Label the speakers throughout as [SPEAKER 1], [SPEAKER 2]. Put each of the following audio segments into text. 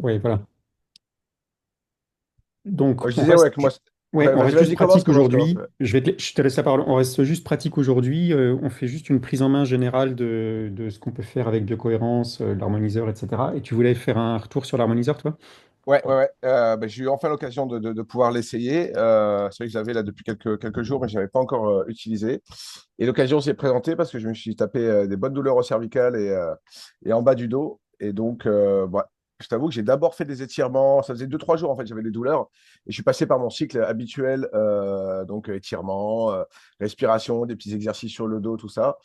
[SPEAKER 1] Oui, voilà. Donc,
[SPEAKER 2] Je disais, ouais, que moi,
[SPEAKER 1] ouais,
[SPEAKER 2] ouais,
[SPEAKER 1] on reste
[SPEAKER 2] vas-y,
[SPEAKER 1] juste
[SPEAKER 2] vas-y, commence,
[SPEAKER 1] pratique
[SPEAKER 2] commence, commence.
[SPEAKER 1] aujourd'hui. Je te laisse la parole. On reste juste pratique aujourd'hui. On fait juste une prise en main générale de ce qu'on peut faire avec biocohérence, l'harmoniseur, etc. Et tu voulais faire un retour sur l'harmoniseur, toi?
[SPEAKER 2] Ouais, ouais, ouais. J'ai eu enfin l'occasion de pouvoir l'essayer. C'est vrai que j'avais là depuis quelques jours, mais je n'avais pas encore utilisé. Et l'occasion s'est présentée parce que je me suis tapé des bonnes douleurs au cervical et en bas du dos. Et donc, je t'avoue que j'ai d'abord fait des étirements. Ça faisait 2, 3 jours, en fait, j'avais des douleurs. Et je suis passé par mon cycle habituel, donc étirement, respiration, des petits exercices sur le dos, tout ça.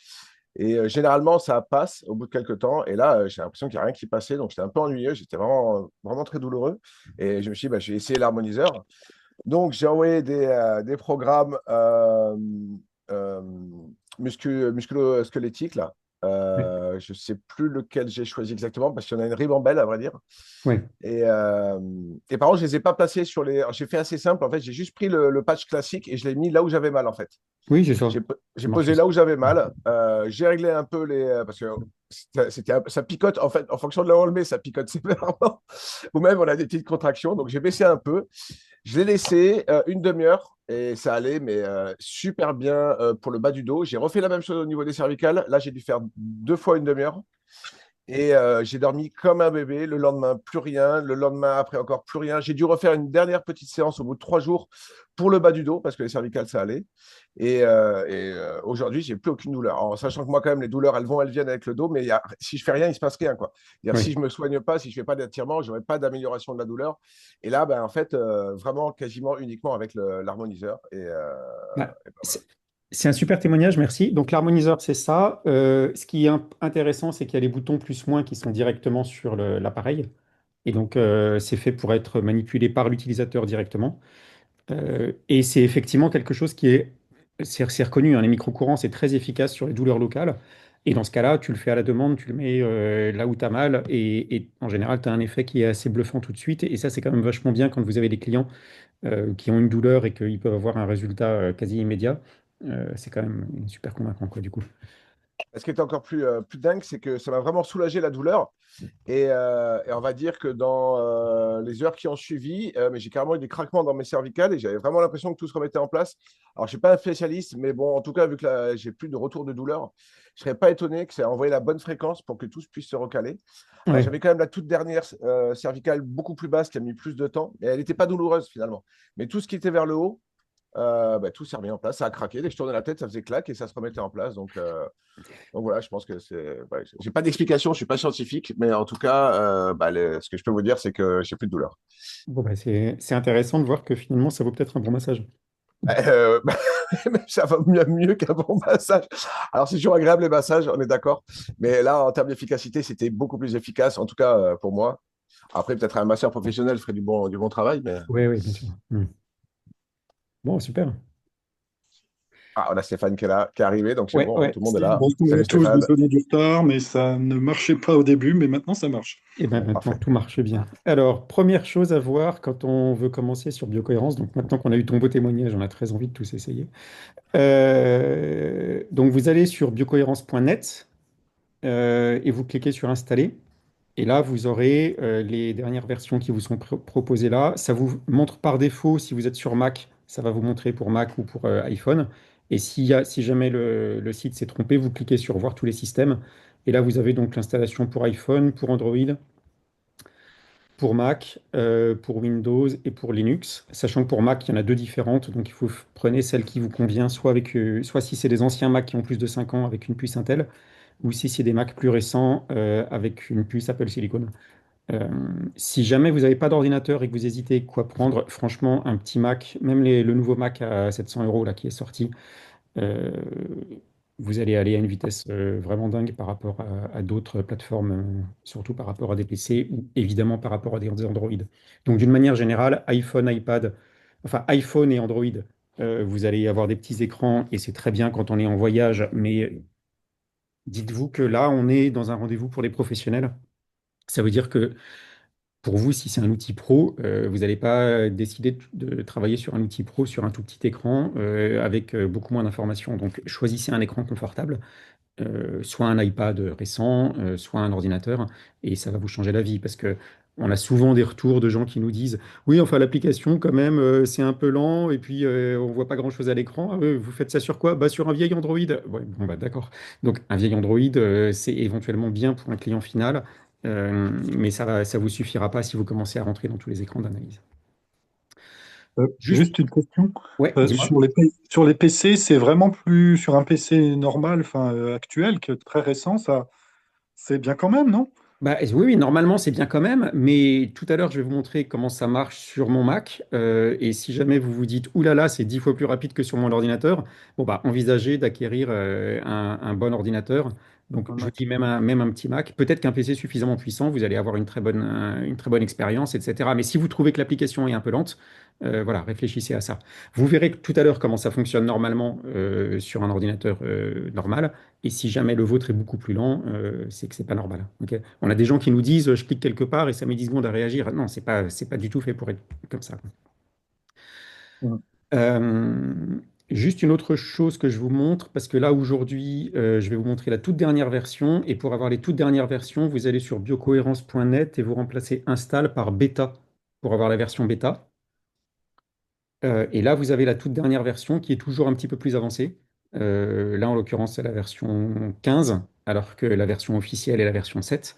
[SPEAKER 2] Et généralement, ça passe au bout de quelques temps. Et là, j'ai l'impression qu'il n'y a rien qui passait. Donc, j'étais un peu ennuyeux. J'étais vraiment très douloureux. Et je me suis dit, bah, je vais essayer l'harmoniseur. Donc, j'ai envoyé des programmes euh, musculo-squelettiques, là.
[SPEAKER 1] Oui.
[SPEAKER 2] Je ne sais plus lequel j'ai choisi exactement parce qu'il y en a une ribambelle, à vrai dire.
[SPEAKER 1] Oui,
[SPEAKER 2] Et par contre, je ne les ai pas placés sur les. J'ai fait assez simple. En fait, j'ai juste pris le patch classique et je l'ai mis là où j'avais mal, en fait.
[SPEAKER 1] oui, c'est ça.
[SPEAKER 2] J'ai
[SPEAKER 1] Ça marche
[SPEAKER 2] posé là
[SPEAKER 1] aussi.
[SPEAKER 2] où j'avais mal. J'ai réglé un peu les. Parce que ça picote, en fait, en fonction de là où on le met, ça picote sévèrement. Ou même, on a des petites contractions. Donc, j'ai baissé un peu. Je l'ai laissé une demi-heure et ça allait, mais super bien pour le bas du dos. J'ai refait la même chose au niveau des cervicales. Là, j'ai dû faire 2 fois une demi-heure. Et j'ai dormi comme un bébé. Le lendemain, plus rien. Le lendemain, après, encore plus rien. J'ai dû refaire une dernière petite séance au bout de 3 jours pour le bas du dos parce que les cervicales, ça allait. Et aujourd'hui, j'ai plus aucune douleur. En sachant que moi, quand même, les douleurs, elles vont, elles viennent avec le dos. Mais si je fais rien, il se passe rien, quoi. C'est-à-dire, si
[SPEAKER 1] Oui.
[SPEAKER 2] je me soigne pas, si je fais pas d'étirement, j'aurai pas d'amélioration de la douleur. Et là, ben, en fait, vraiment, quasiment uniquement avec l'harmoniseur.
[SPEAKER 1] Bah,
[SPEAKER 2] Et ben, voilà.
[SPEAKER 1] c'est un super témoignage, merci. Donc l'harmoniseur, c'est ça. Ce qui est intéressant, c'est qu'il y a les boutons plus-moins qui sont directement sur l'appareil. Et donc, c'est fait pour être manipulé par l'utilisateur directement. Et c'est effectivement quelque chose qui c'est reconnu, hein, les microcourants, c'est très efficace sur les douleurs locales. Et dans ce cas-là, tu le fais à la demande, tu le mets là où tu as mal. Et en général, tu as un effet qui est assez bluffant tout de suite. Et ça, c'est quand même vachement bien quand vous avez des clients qui ont une douleur et qu'ils peuvent avoir un résultat quasi immédiat. C'est quand même super convaincant, quoi, du coup.
[SPEAKER 2] Ce qui est encore plus dingue, c'est que ça m'a vraiment soulagé la douleur. Et on va dire que dans les heures qui ont suivi, mais j'ai carrément eu des craquements dans mes cervicales et j'avais vraiment l'impression que tout se remettait en place. Alors, je ne suis pas un spécialiste, mais bon, en tout cas, vu que j'ai plus de retour de douleur, je ne serais pas étonné que ça ait envoyé la bonne fréquence pour que tout puisse se recaler. Alors,
[SPEAKER 1] Ouais.
[SPEAKER 2] j'avais quand même la toute dernière cervicale beaucoup plus basse qui a mis plus de temps, et elle n'était pas douloureuse finalement. Mais tout ce qui était vers le haut, tout s'est remis en place, ça a craqué. Dès que je tournais la tête, ça faisait clac et ça se remettait en place. Donc voilà, je pense que c'est. Ouais, j'ai pas d'explication, je suis pas scientifique, mais en tout cas, ce que je peux vous dire, c'est que j'ai plus de douleur.
[SPEAKER 1] Bon, bah, c'est intéressant de voir que finalement, ça vaut peut-être un bon massage.
[SPEAKER 2] Euh, Ça va mieux qu'un bon massage. Alors c'est toujours agréable les massages, on est d'accord. Mais là, en termes d'efficacité, c'était beaucoup plus efficace, en tout cas pour moi. Après, peut-être un masseur professionnel ferait du bon travail, mais
[SPEAKER 1] Oui, oui, bien sûr. Hmm. Bon, super.
[SPEAKER 2] on a Stéphane qui est là, qui est arrivé, donc c'est
[SPEAKER 1] Ouais,
[SPEAKER 2] bon, hein,
[SPEAKER 1] ouais.
[SPEAKER 2] tout le monde est là.
[SPEAKER 3] Bonjour
[SPEAKER 2] Salut
[SPEAKER 3] à tous,
[SPEAKER 2] Stéphane.
[SPEAKER 3] désolé du retard, mais ça ne marchait pas au début, mais maintenant ça marche.
[SPEAKER 1] Et bien
[SPEAKER 2] Bon,
[SPEAKER 1] maintenant,
[SPEAKER 2] parfait.
[SPEAKER 1] tout marche bien. Alors, première chose à voir quand on veut commencer sur biocohérence, donc maintenant qu'on a eu ton beau témoignage, on a très envie de tous essayer. Donc, vous allez sur biocohérence.net et vous cliquez sur Installer. Et là, vous aurez les dernières versions qui vous sont proposées là. Ça vous montre par défaut, si vous êtes sur Mac, ça va vous montrer pour Mac ou pour iPhone. Et si jamais le site s'est trompé, vous cliquez sur Voir tous les systèmes. Et là, vous avez donc l'installation pour iPhone, pour Android, pour Mac, pour Windows et pour Linux. Sachant que pour Mac, il y en a deux différentes. Donc, il faut prenez celle qui vous convient, soit si c'est des anciens Mac qui ont plus de 5 ans avec une puce Intel, ou si c'est des Mac plus récents avec une puce Apple Silicon. Euh, Si jamais vous n'avez pas d'ordinateur et que vous hésitez quoi prendre, franchement, un petit Mac, même le nouveau Mac à 700 euros là, qui est sorti, euh, vous allez aller à une vitesse vraiment dingue par rapport à d'autres plateformes, surtout par rapport à des PC ou évidemment par rapport à des Android. Donc d'une manière générale, iPhone, iPad, enfin iPhone et Android, vous allez avoir des petits écrans et c'est très bien quand on est en voyage, mais dites-vous que là, on est dans un rendez-vous pour les professionnels. Ça veut dire que pour vous, si c'est un outil pro, vous n'allez pas décider de travailler sur un outil pro sur un tout petit écran avec beaucoup moins d'informations. Donc, choisissez un écran confortable, soit un iPad récent, soit un ordinateur, et ça va vous changer la vie parce que On a souvent des retours de gens qui nous disent, oui, enfin l'application quand même, c'est un peu lent et puis on voit pas grand-chose à l'écran. Ah, vous faites ça sur quoi? Bah, sur un vieil Android. Ouais, bon, bah, d'accord. Donc un vieil Android, c'est éventuellement bien pour un client final, mais ça vous suffira pas si vous commencez à rentrer dans tous les écrans d'analyse. Juste,
[SPEAKER 3] Juste une question.
[SPEAKER 1] ouais, dis-moi.
[SPEAKER 3] Sur les PC, c'est vraiment plus sur un PC normal, enfin actuel, que très récent, ça, c'est bien quand même, non?
[SPEAKER 1] Bah, oui, oui, normalement c'est bien quand même, mais tout à l'heure je vais vous montrer comment ça marche sur mon Mac. Et si jamais vous vous dites, oulala, là là, c'est 10 fois plus rapide que sur mon ordinateur, bon bah envisagez d'acquérir un bon ordinateur. Donc
[SPEAKER 3] Un
[SPEAKER 1] je vous
[SPEAKER 3] Mac.
[SPEAKER 1] dis même un petit Mac. Peut-être qu'un PC suffisamment puissant, vous allez avoir une très bonne expérience, etc. Mais si vous trouvez que l'application est un peu lente, voilà, réfléchissez à ça. Vous verrez tout à l'heure comment ça fonctionne normalement sur un ordinateur normal. Et si jamais le vôtre est beaucoup plus lent, c'est que c'est pas normal. Ok. On a des gens qui nous disent, je clique quelque part et ça met 10 secondes à réagir. Non, c'est pas du tout fait pour être comme ça.
[SPEAKER 3] Ouais.
[SPEAKER 1] Euh, Juste une autre chose que je vous montre, parce que là aujourd'hui, je vais vous montrer la toute dernière version. Et pour avoir les toutes dernières versions, vous allez sur biocohérence.net et vous remplacez install par bêta pour avoir la version bêta. Et là, vous avez la toute dernière version qui est toujours un petit peu plus avancée. Là, en l'occurrence, c'est la version 15, alors que la version officielle est la version 7.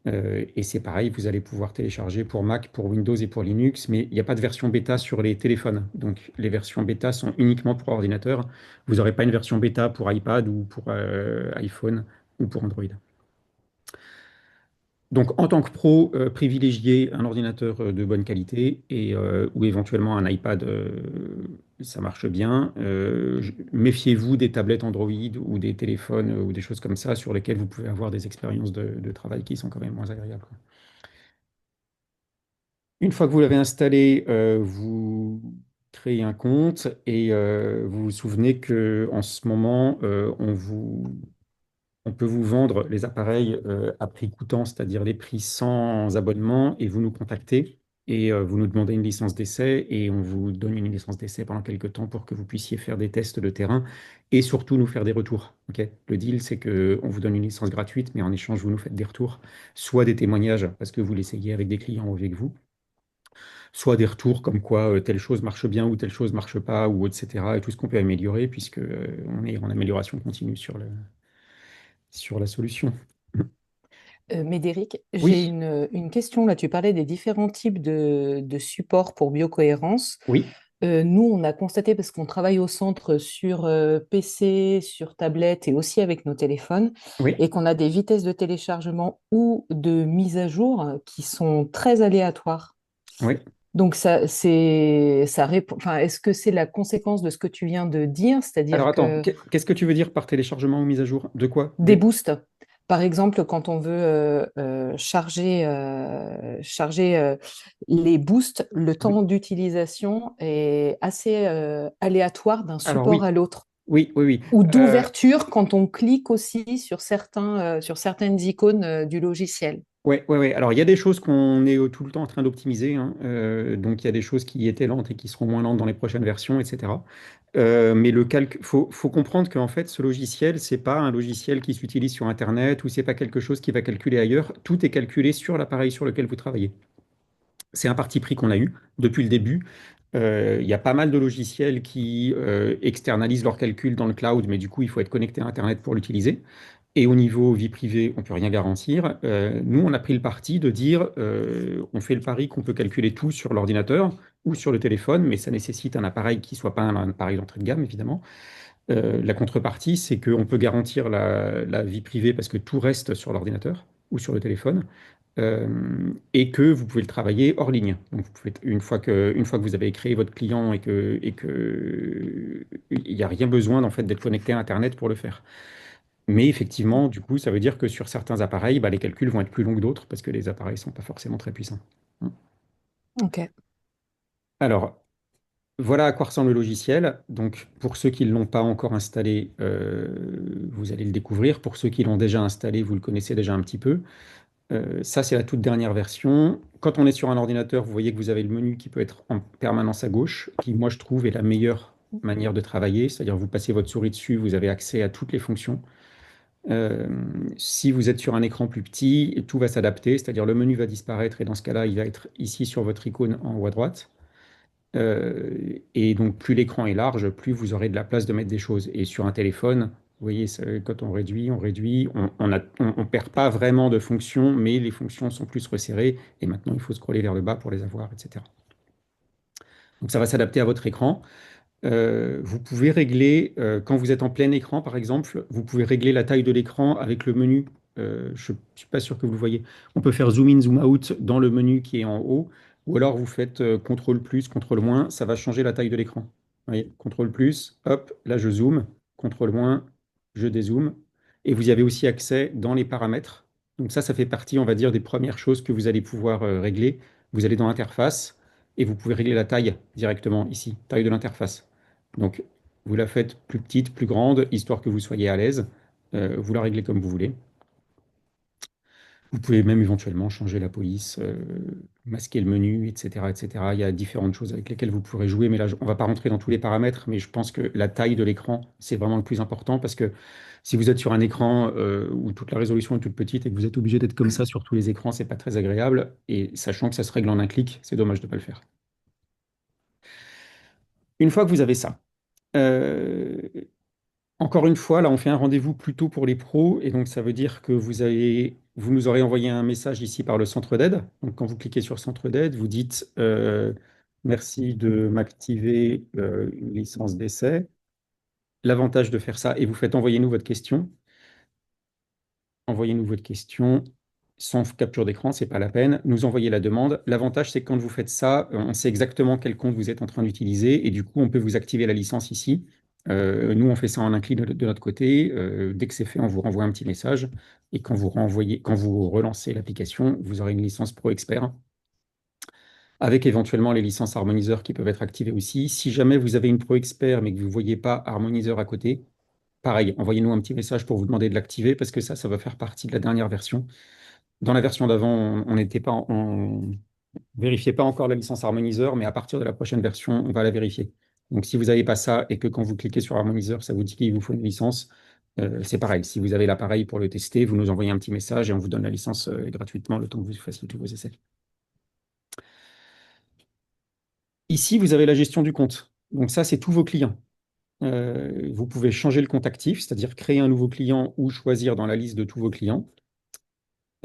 [SPEAKER 1] Et c'est pareil, vous allez pouvoir télécharger pour Mac, pour Windows et pour Linux, mais il n'y a pas de version bêta sur les téléphones. Donc les versions bêta sont uniquement pour ordinateur. Vous n'aurez pas une version bêta pour iPad ou pour iPhone ou pour Android. Donc, en tant que pro, privilégiez un ordinateur de bonne qualité ou éventuellement un iPad, ça marche bien. Méfiez-vous des tablettes Android ou des téléphones ou des choses comme ça sur lesquelles vous pouvez avoir des expériences de travail qui sont quand même moins agréables, quoi. Une fois que vous l'avez installé, vous créez un compte et vous vous souvenez que en ce moment, on peut vous vendre les appareils à prix coûtant, c'est-à-dire les prix sans abonnement, et vous nous contactez et vous nous demandez une licence d'essai et on vous donne une licence d'essai pendant quelques temps pour que vous puissiez faire des tests de terrain et surtout nous faire des retours. Ok. Le deal, c'est qu'on vous donne une licence gratuite, mais en échange, vous nous faites des retours, soit des témoignages parce que vous l'essayez avec des clients ou avec vous, soit des retours comme quoi telle chose marche bien ou telle chose marche pas, ou etc. Et tout ce qu'on peut améliorer, puisque on est en amélioration continue sur la solution.
[SPEAKER 4] Médéric, j'ai
[SPEAKER 1] Oui,
[SPEAKER 4] une question là. Tu parlais des différents types de supports pour biocohérence.
[SPEAKER 1] oui,
[SPEAKER 4] Nous, on a constaté, parce qu'on travaille au centre sur PC, sur tablette et aussi avec nos téléphones,
[SPEAKER 1] oui,
[SPEAKER 4] et qu'on a des vitesses de téléchargement ou de mise à jour qui sont très aléatoires.
[SPEAKER 1] oui.
[SPEAKER 4] Donc, enfin, est-ce que c'est la conséquence de ce que tu viens de dire,
[SPEAKER 1] Alors
[SPEAKER 4] c'est-à-dire
[SPEAKER 1] attends,
[SPEAKER 4] que
[SPEAKER 1] qu'est-ce que tu veux dire par téléchargement ou mise à jour? De quoi?
[SPEAKER 4] des boosts. Par exemple, quand on veut charger les boosts, le
[SPEAKER 1] Oui.
[SPEAKER 4] temps d'utilisation est assez aléatoire d'un
[SPEAKER 1] Alors
[SPEAKER 4] support
[SPEAKER 1] oui,
[SPEAKER 4] à l'autre.
[SPEAKER 1] oui, oui, oui.
[SPEAKER 4] Ou d'ouverture quand on clique aussi sur certaines icônes du logiciel.
[SPEAKER 1] Ouais, ouais, ouais. Alors, il y a des choses qu'on est tout le temps en train d'optimiser, hein. Donc, il y a des choses qui étaient lentes et qui seront moins lentes dans les prochaines versions, etc. Mais faut comprendre qu'en fait, ce logiciel, c'est pas un logiciel qui s'utilise sur Internet ou c'est pas quelque chose qui va calculer ailleurs. Tout est calculé sur l'appareil sur lequel vous travaillez. C'est un parti pris qu'on a eu depuis le début. Il y a pas mal de logiciels qui externalisent leurs calculs dans le cloud, mais du coup, il faut être connecté à Internet pour l'utiliser. Et au niveau vie privée, on ne peut rien garantir. Nous, on a pris le parti de dire, on fait le pari qu'on peut calculer tout sur l'ordinateur ou sur le téléphone, mais ça nécessite un appareil qui ne soit pas un appareil d'entrée de gamme, évidemment. La contrepartie, c'est qu'on peut garantir la vie privée parce que tout reste sur l'ordinateur ou sur le téléphone, et que vous pouvez le travailler hors ligne. Donc, vous pouvez, une fois que vous avez créé votre client et que il n'y a rien besoin en fait d'être connecté à Internet pour le faire. Mais effectivement, du coup, ça veut dire que sur certains appareils, bah, les calculs vont être plus longs que d'autres parce que les appareils ne sont pas forcément très puissants.
[SPEAKER 4] Ok.
[SPEAKER 1] Alors, voilà à quoi ressemble le logiciel. Donc, pour ceux qui ne l'ont pas encore installé, vous allez le découvrir. Pour ceux qui l'ont déjà installé, vous le connaissez déjà un petit peu. Ça, c'est la toute dernière version. Quand on est sur un ordinateur, vous voyez que vous avez le menu qui peut être en permanence à gauche, qui, moi, je trouve, est la meilleure manière de travailler. C'est-à-dire, vous passez votre souris dessus, vous avez accès à toutes les fonctions. Euh, Si vous êtes sur un écran plus petit, tout va s'adapter, c'est-à-dire le menu va disparaître et dans ce cas-là, il va être ici sur votre icône en haut à droite. Et donc, plus l'écran est large, plus vous aurez de la place de mettre des choses. Et sur un téléphone, vous voyez, quand on réduit, on perd pas vraiment de fonctions, mais les fonctions sont plus resserrées. Et maintenant, il faut scroller vers le bas pour les avoir, etc. Donc, ça va s'adapter à votre écran. Vous pouvez régler, quand vous êtes en plein écran, par exemple, vous pouvez régler la taille de l'écran avec le menu. Je ne suis pas sûr que vous le voyez. On peut faire zoom in, zoom out dans le menu qui est en haut, ou alors vous faites CTRL plus, CTRL moins, ça va changer la taille de l'écran. Vous voyez, CTRL plus, hop, là je zoome, CTRL moins, je dézoome. Et vous y avez aussi accès dans les paramètres. Donc ça fait partie, on va dire, des premières choses que vous allez pouvoir régler. Vous allez dans l'interface et vous pouvez régler la taille directement ici, taille de l'interface. Donc, vous la faites plus petite, plus grande, histoire que vous soyez à l'aise. Vous la réglez comme vous voulez. Vous pouvez même éventuellement changer la police, masquer le menu, etc., etc. Il y a différentes choses avec lesquelles vous pourrez jouer, mais là, on ne va pas rentrer dans tous les paramètres, mais je pense que la taille de l'écran, c'est vraiment le plus important parce que si vous êtes sur un écran où toute la résolution est toute petite et que vous êtes obligé d'être comme ça sur tous les écrans, c'est pas très agréable. Et sachant que ça se règle en un clic, c'est dommage de ne pas le faire. Une fois que vous avez ça, euh, encore une fois, là, on fait un rendez-vous plutôt pour les pros, et donc ça veut dire que vous nous aurez envoyé un message ici par le centre d'aide. Donc quand vous cliquez sur centre d'aide, vous dites merci de m'activer une licence d'essai. L'avantage de faire ça, et vous faites envoyez-nous votre question. Envoyez-nous votre question sans capture d'écran, c'est pas la peine. Nous envoyer la demande. L'avantage, c'est que quand vous faites ça, on sait exactement quel compte vous êtes en train d'utiliser et du coup, on peut vous activer la licence ici. Nous, on fait ça en un clic de notre côté. Dès que c'est fait, on vous renvoie un petit message et quand vous relancez l'application, vous aurez une licence Pro Expert avec éventuellement les licences harmoniseurs qui peuvent être activées aussi. Si jamais vous avez une Pro Expert mais que vous ne voyez pas harmoniseur à côté, pareil, envoyez-nous un petit message pour vous demander de l'activer parce que ça va faire partie de la dernière version. Dans la version d'avant, on n'était pas, on vérifiait pas encore la licence harmoniseur, mais à partir de la prochaine version, on va la vérifier. Donc, si vous n'avez pas ça et que quand vous cliquez sur harmoniseur, ça vous dit qu'il vous faut une licence, c'est pareil. Si vous avez l'appareil pour le tester, vous nous envoyez un petit message et on vous donne la licence gratuitement le temps que vous fassiez tous vos essais. Ici, vous avez la gestion du compte. Donc ça, c'est tous vos clients. Vous pouvez changer le compte actif, c'est-à-dire créer un nouveau client ou choisir dans la liste de tous vos clients.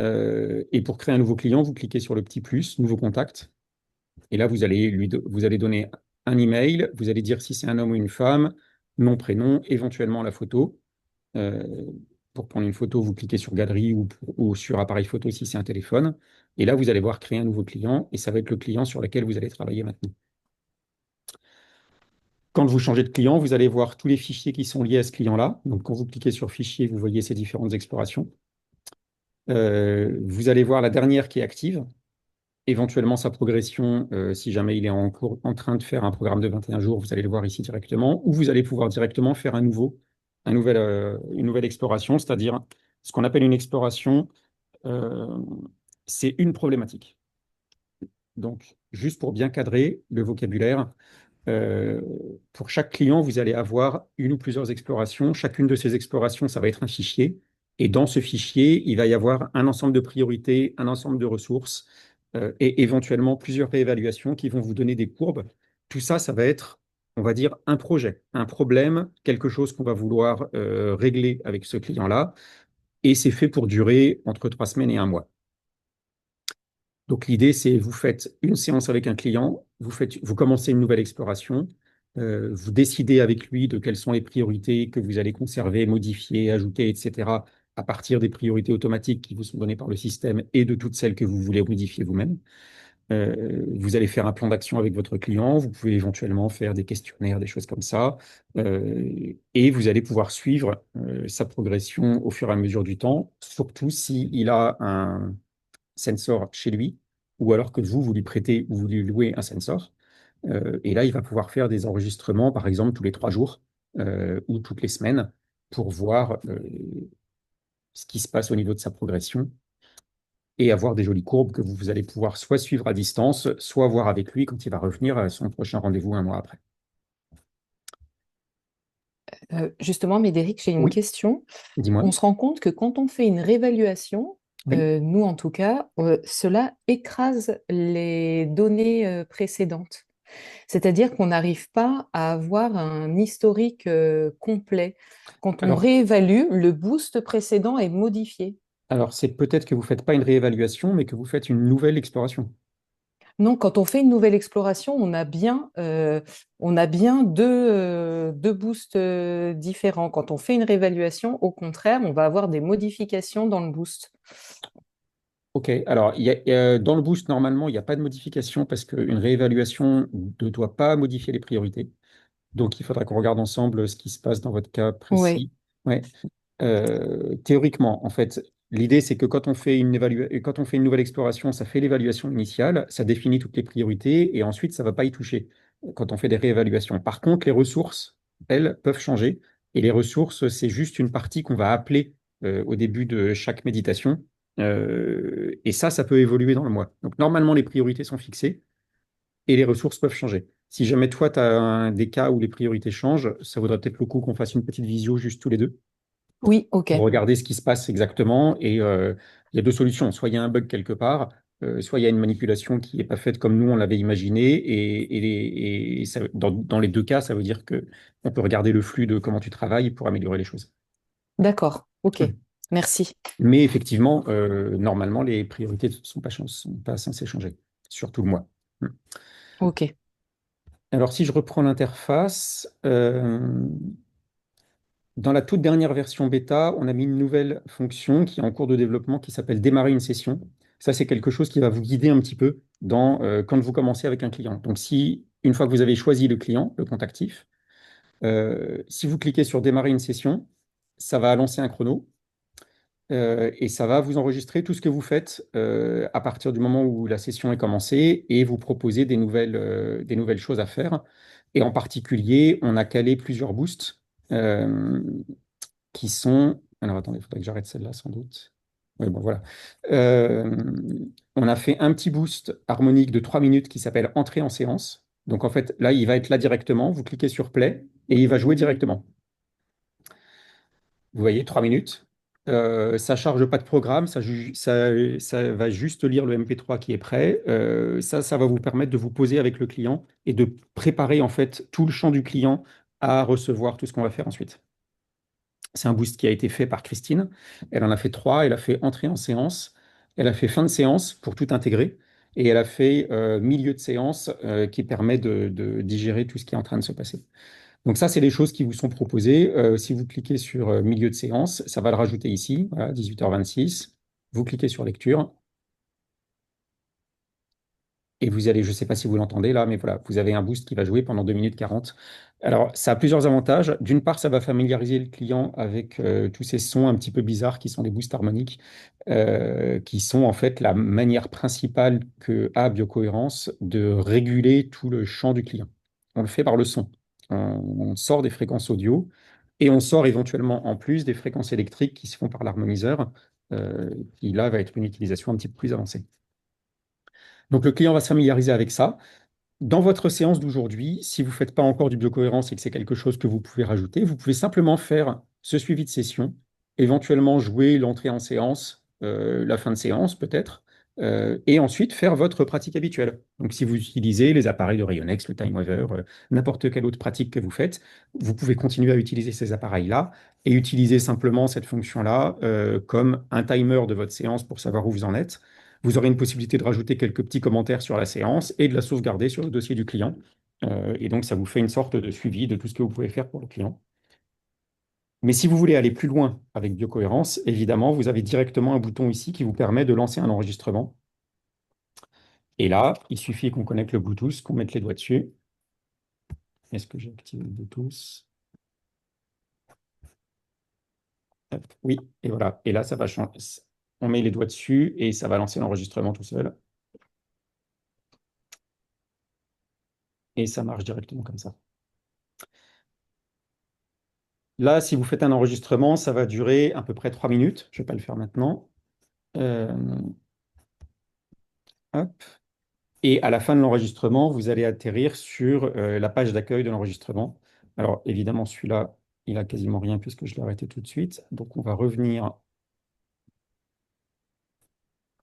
[SPEAKER 1] Et pour créer un nouveau client, vous cliquez sur le petit plus, nouveau contact. Et là, vous allez donner un email, vous allez dire si c'est un homme ou une femme, nom, prénom, éventuellement la photo. Euh, pour prendre une photo, vous cliquez sur galerie ou sur appareil photo si c'est un téléphone. Et là, vous allez voir créer un nouveau client et ça va être le client sur lequel vous allez travailler maintenant. Quand vous changez de client, vous allez voir tous les fichiers qui sont liés à ce client-là. Donc, quand vous cliquez sur fichier, vous voyez ces différentes explorations. Vous allez voir la dernière qui est active, éventuellement sa progression, si jamais il est en train de faire un programme de 21 jours, vous allez le voir ici directement, ou vous allez pouvoir directement faire une nouvelle exploration, c'est-à-dire ce qu'on appelle une exploration, euh, c'est une problématique. Donc, juste pour bien cadrer le vocabulaire, euh, pour chaque client, vous allez avoir une ou plusieurs explorations. Chacune de ces explorations, ça va être un fichier. Et dans ce fichier, il va y avoir un ensemble de priorités, un ensemble de ressources et éventuellement plusieurs réévaluations qui vont vous donner des courbes. Tout ça, ça va être, on va dire, un projet, un problème, quelque chose qu'on va vouloir régler avec ce client-là. Et c'est fait pour durer entre 3 semaines et un mois. Donc l'idée, c'est vous faites une séance avec un client, vous commencez une nouvelle exploration, vous décidez avec lui de quelles sont les priorités que vous allez conserver, modifier, ajouter, etc., à partir des priorités automatiques qui vous sont données par le système et de toutes celles que vous voulez modifier vous-même. Vous allez faire un plan d'action avec votre client, vous pouvez éventuellement faire des questionnaires, des choses comme ça, et vous allez pouvoir suivre sa progression au fur et à mesure du temps, surtout s'il a un sensor chez lui, ou alors que vous lui prêtez ou vous lui louez un sensor. Et là, il va pouvoir faire des enregistrements, par exemple, tous les 3 jours ou toutes les semaines pour voir ce qui se passe au niveau de sa progression et avoir des jolies courbes que vous allez pouvoir soit suivre à distance, soit voir avec lui quand il va revenir à son prochain rendez-vous un mois après.
[SPEAKER 4] Justement, Médéric, j'ai une
[SPEAKER 1] Oui,
[SPEAKER 4] question.
[SPEAKER 1] dis-moi.
[SPEAKER 4] On se rend compte que quand on fait une réévaluation,
[SPEAKER 1] Oui.
[SPEAKER 4] nous en tout cas, cela écrase les données précédentes. C'est-à-dire qu'on n'arrive pas à avoir un historique complet. Quand on
[SPEAKER 1] Alors,
[SPEAKER 4] réévalue, le boost précédent est modifié.
[SPEAKER 1] alors c'est peut-être que vous ne faites pas une réévaluation, mais que vous faites une nouvelle exploration.
[SPEAKER 4] Non, quand on fait une nouvelle exploration, on a bien deux boosts différents. Quand on fait une réévaluation, au contraire, on va avoir des modifications dans le boost.
[SPEAKER 1] OK, alors dans le boost, normalement, il n'y a pas de modification parce qu'une réévaluation ne doit pas modifier les priorités. Donc, il faudra qu'on regarde ensemble ce qui se passe dans votre cas
[SPEAKER 4] Oui,
[SPEAKER 1] précis. Ouais. Théoriquement, en fait, l'idée, c'est que quand on fait une nouvelle exploration, ça fait l'évaluation initiale, ça définit toutes les priorités et ensuite, ça ne va pas y toucher quand on fait des réévaluations. Par contre, les ressources, elles, peuvent changer. Et les ressources, c'est juste une partie qu'on va appeler au début de chaque méditation. Et ça peut évoluer dans le mois. Donc, normalement, les priorités sont fixées et les ressources peuvent changer. Si jamais toi, tu as des cas où les priorités changent, ça vaudrait peut-être le coup qu'on fasse une petite visio juste tous les deux
[SPEAKER 4] oui, ok.
[SPEAKER 1] pour regarder ce qui se passe exactement. Et il y a deux solutions. Soit il y a un bug quelque part, soit il y a une manipulation qui n'est pas faite comme nous on l'avait imaginé. Dans les deux cas, ça veut dire que on peut regarder le flux de comment tu travailles pour améliorer les choses.
[SPEAKER 4] D'accord, ok.
[SPEAKER 1] Hmm.
[SPEAKER 4] Merci.
[SPEAKER 1] Mais effectivement, normalement, les priorités ne sont pas censées changer, surtout le mois. Hmm.
[SPEAKER 4] Ok.
[SPEAKER 1] Alors, si je reprends l'interface, dans la toute dernière version bêta, on a mis une nouvelle fonction qui est en cours de développement qui s'appelle démarrer une session. Ça, c'est quelque chose qui va vous guider un petit peu quand vous commencez avec un client. Donc, si une fois que vous avez choisi le client, le compte actif, si vous cliquez sur démarrer une session, ça va lancer un chrono et ça va vous enregistrer tout ce que vous faites à partir du moment où la session est commencée et vous proposer des nouvelles choses à faire. Et en particulier, on a calé plusieurs boosts. Euh, qui sont... Alors attendez, il faudrait que j'arrête celle-là sans doute. Oui, bon, voilà. Euh, on a fait un petit boost harmonique de 3 minutes qui s'appelle Entrée en séance. Donc en fait, là, il va être là directement. Vous cliquez sur Play et il va jouer directement. Vous voyez, 3 minutes. Ça charge pas de programme, ça va juste lire le MP3 qui est prêt. Ça va vous permettre de vous poser avec le client et de préparer en fait tout le champ du client à recevoir tout ce qu'on va faire ensuite. C'est un boost qui a été fait par Christine. Elle en a fait trois. Elle a fait entrée en séance. Elle a fait fin de séance pour tout intégrer. Et elle a fait milieu de séance qui permet de digérer tout ce qui est en train de se passer. Donc ça, c'est les choses qui vous sont proposées. Si vous cliquez sur milieu de séance, ça va le rajouter ici, voilà, 18h26. Vous cliquez sur lecture. Et vous allez, je ne sais pas si vous l'entendez là, mais voilà, vous avez un boost qui va jouer pendant 2 minutes 40. Alors, ça a plusieurs avantages. D'une part, ça va familiariser le client avec tous ces sons un petit peu bizarres qui sont des boosts harmoniques, qui sont en fait la manière principale que a Biocohérence de réguler tout le champ du client. On le fait par le son. On sort des fréquences audio et on sort éventuellement en plus des fréquences électriques qui se font par l'harmoniseur, qui là va être une utilisation un petit peu plus avancée. Donc le client va se familiariser avec ça. Dans votre séance d'aujourd'hui, si vous ne faites pas encore du biocohérence et que c'est quelque chose que vous pouvez rajouter, vous pouvez simplement faire ce suivi de session, éventuellement jouer l'entrée en séance, la fin de séance peut-être, et ensuite faire votre pratique habituelle. Donc si vous utilisez les appareils de Rayonex, le TimeWaver, n'importe quelle autre pratique que vous faites, vous pouvez continuer à utiliser ces appareils-là et utiliser simplement cette fonction-là comme un timer de votre séance pour savoir où vous en êtes. Vous aurez une possibilité de rajouter quelques petits commentaires sur la séance et de la sauvegarder sur le dossier du client. Et donc, ça vous fait une sorte de suivi de tout ce que vous pouvez faire pour le client. Mais si vous voulez aller plus loin avec Biocohérence, évidemment, vous avez directement un bouton ici qui vous permet de lancer un enregistrement. Et là, il suffit qu'on connecte le Bluetooth, qu'on mette les doigts dessus. Est-ce que j'ai activé le Bluetooth? Hop, oui, et voilà. Et là, ça va changer. On met les doigts dessus et ça va lancer l'enregistrement tout seul. Et ça marche directement comme ça. Là, si vous faites un enregistrement, ça va durer à peu près 3 minutes. Je ne vais pas le faire maintenant. Euh, hop. Et à la fin de l'enregistrement, vous allez atterrir sur la page d'accueil de l'enregistrement. Alors, évidemment, celui-là, il a quasiment rien puisque je l'ai arrêté tout de suite. Donc, on va revenir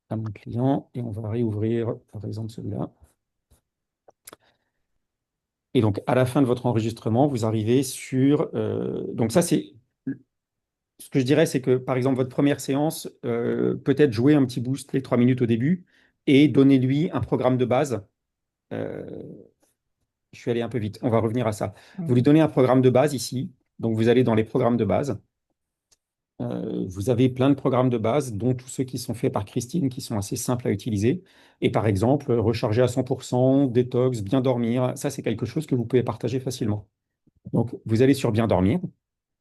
[SPEAKER 1] à mon client et on va réouvrir, par exemple, celui-là. Et donc, à la fin de votre enregistrement, vous arrivez sur... donc ça, c'est... Ce que je dirais, c'est que, par exemple, votre première séance, peut-être jouer un petit boost les 3 minutes au début et donnez-lui un programme de base. Euh, je suis allé un peu vite, on va revenir à ça. Vous lui donnez un programme de base ici. Donc, vous allez dans les programmes de base. Vous avez plein de programmes de base, dont tous ceux qui sont faits par Christine, qui sont assez simples à utiliser. Et par exemple, recharger à 100%, détox, bien dormir, ça c'est quelque chose que vous pouvez partager facilement. Donc, vous allez sur bien dormir.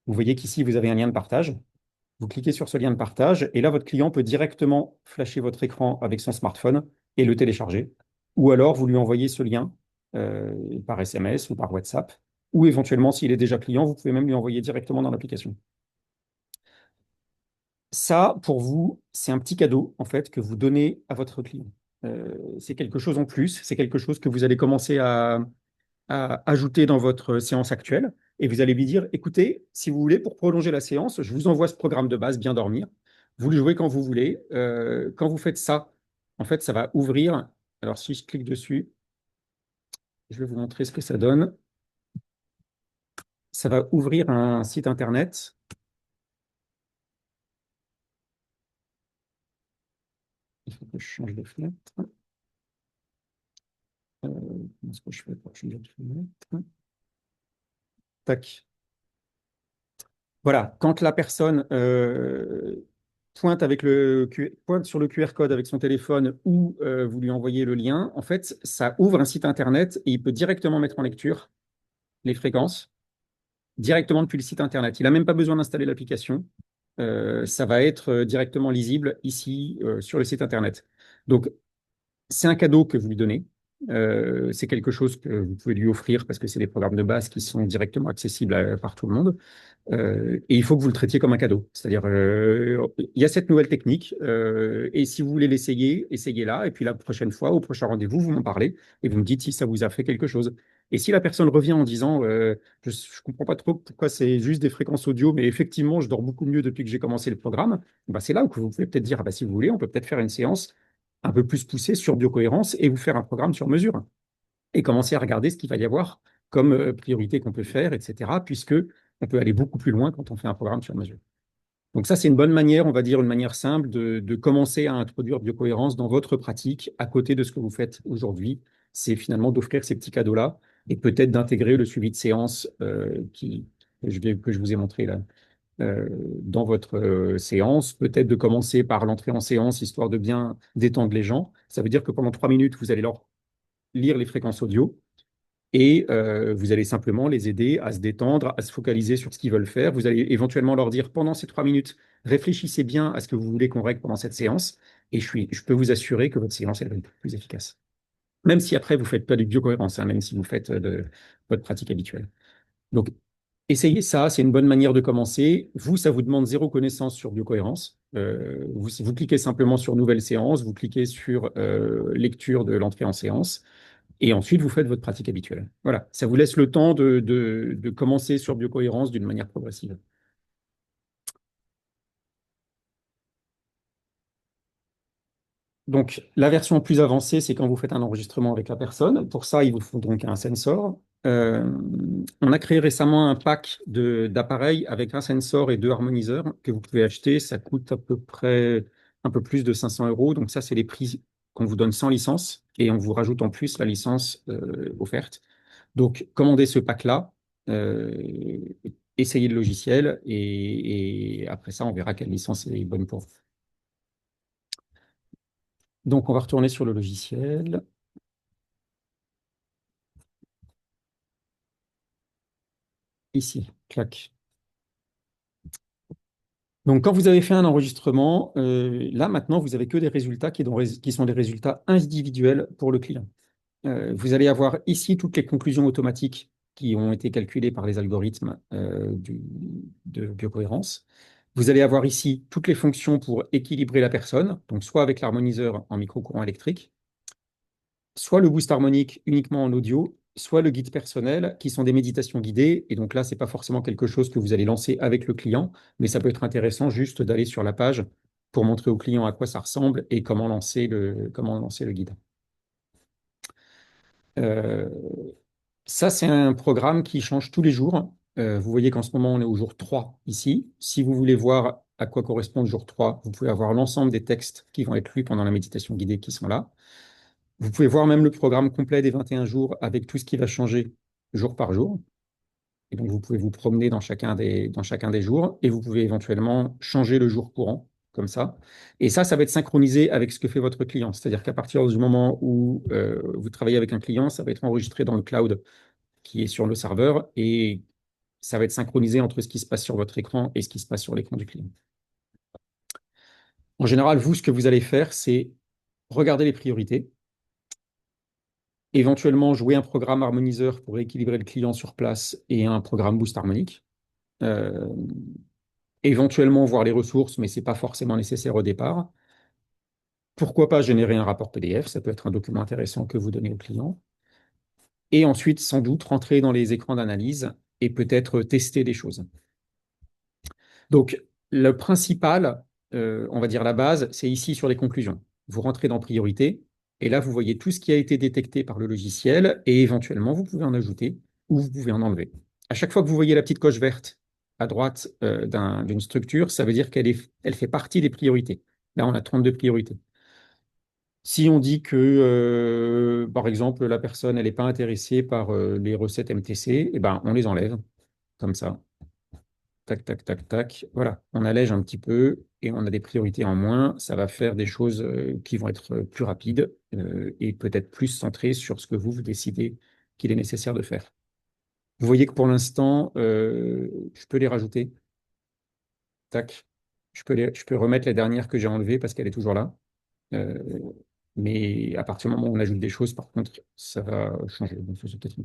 [SPEAKER 1] Vous voyez qu'ici, vous avez un lien de partage. Vous cliquez sur ce lien de partage et là, votre client peut directement flasher votre écran avec son smartphone et le télécharger. Ou alors, vous lui envoyez ce lien par SMS ou par WhatsApp. Ou éventuellement, s'il est déjà client, vous pouvez même lui envoyer directement dans l'application. Ça, pour vous, c'est un petit cadeau en fait que vous donnez à votre client. C'est quelque chose en plus, c'est quelque chose que vous allez commencer à ajouter dans votre séance actuelle et vous allez lui dire, écoutez, si vous voulez, pour prolonger la séance, je vous envoie ce programme de base, bien dormir. Vous le jouez quand vous voulez. Quand vous faites ça, en fait, ça va ouvrir. Alors, si je clique dessus, je vais vous montrer ce que ça donne. Ça va ouvrir un site internet. Il faut que je change de fenêtre. Comment est-ce que je fais pour changer de fenêtre? Tac. Voilà, quand la personne pointe sur le QR code avec son téléphone ou vous lui envoyez le lien, en fait, ça ouvre un site internet et il peut directement mettre en lecture les fréquences directement depuis le site internet. Il n'a même pas besoin d'installer l'application. Ça va être directement lisible ici sur le site internet. Donc, c'est un cadeau que vous lui donnez. C'est quelque chose que vous pouvez lui offrir parce que c'est des programmes de base qui sont directement accessibles par tout le monde. Et il faut que vous le traitiez comme un cadeau. C'est-à-dire, il y a cette nouvelle technique, et si vous voulez l'essayer, essayez-la. Et puis la prochaine fois, au prochain rendez-vous, vous m'en parlez et vous me dites si ça vous a fait quelque chose. Et si la personne revient en disant, je ne comprends pas trop pourquoi c'est juste des fréquences audio, mais effectivement, je dors beaucoup mieux depuis que j'ai commencé le programme, bah, c'est là où vous pouvez peut-être dire, ah bah, si vous voulez, on peut peut-être faire une séance un peu plus poussée sur biocohérence et vous faire un programme sur mesure et commencer à regarder ce qu'il va y avoir comme priorité qu'on peut faire, etc., puisque on peut aller beaucoup plus loin quand on fait un programme sur mesure. Donc ça, c'est une bonne manière, on va dire une manière simple de commencer à introduire biocohérence dans votre pratique à côté de ce que vous faites aujourd'hui. C'est finalement d'offrir ces petits cadeaux-là et peut-être d'intégrer le suivi de séance que je vous ai montré là dans votre séance. Peut-être de commencer par l'entrée en séance, histoire de bien détendre les gens. Ça veut dire que pendant 3 minutes, vous allez leur lire les fréquences audio et vous allez simplement les aider à se détendre, à se focaliser sur ce qu'ils veulent faire. Vous allez éventuellement leur dire pendant ces 3 minutes, réfléchissez bien à ce que vous voulez qu'on règle pendant cette séance et je peux vous assurer que votre séance elle va être plus efficace. Même si après vous ne faites pas de biocohérence, hein, même si vous faites de votre pratique habituelle. Donc, essayez ça, c'est une bonne manière de commencer. Vous, ça vous demande zéro connaissance sur biocohérence. Vous cliquez simplement sur nouvelle séance, vous cliquez sur lecture de l'entrée en séance. Et ensuite, vous faites votre pratique habituelle. Voilà, ça vous laisse le temps de commencer sur biocohérence d'une manière progressive. Donc, la version plus avancée, c'est quand vous faites un enregistrement avec la personne. Pour ça, il vous faut donc un sensor. On a créé récemment un pack d'appareils avec un sensor et deux harmoniseurs que vous pouvez acheter. Ça coûte à peu près un peu plus de 500 euros. Donc, ça, c'est les prix qu'on vous donne sans licence et on vous rajoute en plus la licence offerte. Donc, commandez ce pack-là, euh, essayez le logiciel et après ça, on verra quelle licence est bonne pour vous. Donc, on va retourner sur le logiciel. Ici, clac. Donc, quand vous avez fait un enregistrement, là, maintenant, vous avez que des résultats qui sont des résultats individuels pour le client. Vous allez avoir ici toutes les conclusions automatiques qui ont été calculées par les algorithmes de biocohérence. Vous allez avoir ici toutes les fonctions pour équilibrer la personne, donc soit avec l'harmoniseur en microcourant électrique, soit le boost harmonique uniquement en audio, soit le guide personnel, qui sont des méditations guidées. Et donc là, ce n'est pas forcément quelque chose que vous allez lancer avec le client, mais ça peut être intéressant juste d'aller sur la page pour montrer au client à quoi ça ressemble et comment lancer le guide. Euh, Ça, c'est un programme qui change tous les jours. Vous voyez qu'en ce moment, on est au jour 3 ici. Si vous voulez voir à quoi correspond le jour 3, vous pouvez avoir l'ensemble des textes qui vont être lus pendant la méditation guidée qui sont là. Vous pouvez voir même le programme complet des 21 jours avec tout ce qui va changer jour par jour. Et donc, vous pouvez vous promener dans chacun des jours et vous pouvez éventuellement changer le jour courant, comme ça. Et ça va être synchronisé avec ce que fait votre client. C'est-à-dire qu'à partir du moment où vous travaillez avec un client, ça va être enregistré dans le cloud qui est sur le serveur et ça va être synchronisé entre ce qui se passe sur votre écran et ce qui se passe sur l'écran du client. En général, vous, ce que vous allez faire, c'est regarder les priorités, éventuellement jouer un programme harmoniseur pour équilibrer le client sur place et un programme boost harmonique. Euh, Éventuellement voir les ressources, mais ce n'est pas forcément nécessaire au départ. Pourquoi pas générer un rapport PDF, ça peut être un document intéressant que vous donnez au client. Et ensuite, sans doute, rentrer dans les écrans d'analyse et peut-être tester des choses. Donc, le principal, on va dire la base, c'est ici sur les conclusions. Vous rentrez dans priorité, et là, vous voyez tout ce qui a été détecté par le logiciel, et éventuellement, vous pouvez en ajouter ou vous pouvez en enlever. À chaque fois que vous voyez la petite coche verte à droite d'une structure, ça veut dire elle fait partie des priorités. Là, on a 32 priorités. Si on dit que, par exemple, la personne, elle n'est pas intéressée par les recettes MTC, eh ben, on les enlève, comme ça. Tac, tac, tac, tac. Voilà, on allège un petit peu et on a des priorités en moins. Ça va faire des choses qui vont être plus rapides et peut-être plus centrées sur ce que vous décidez qu'il est nécessaire de faire. Vous voyez que pour l'instant, je peux les rajouter. Tac. Je peux remettre la dernière que j'ai enlevée parce qu'elle est toujours là. Euh, mais à partir du moment où on ajoute des choses, par contre, ça va changer. Donc, c'est peut-être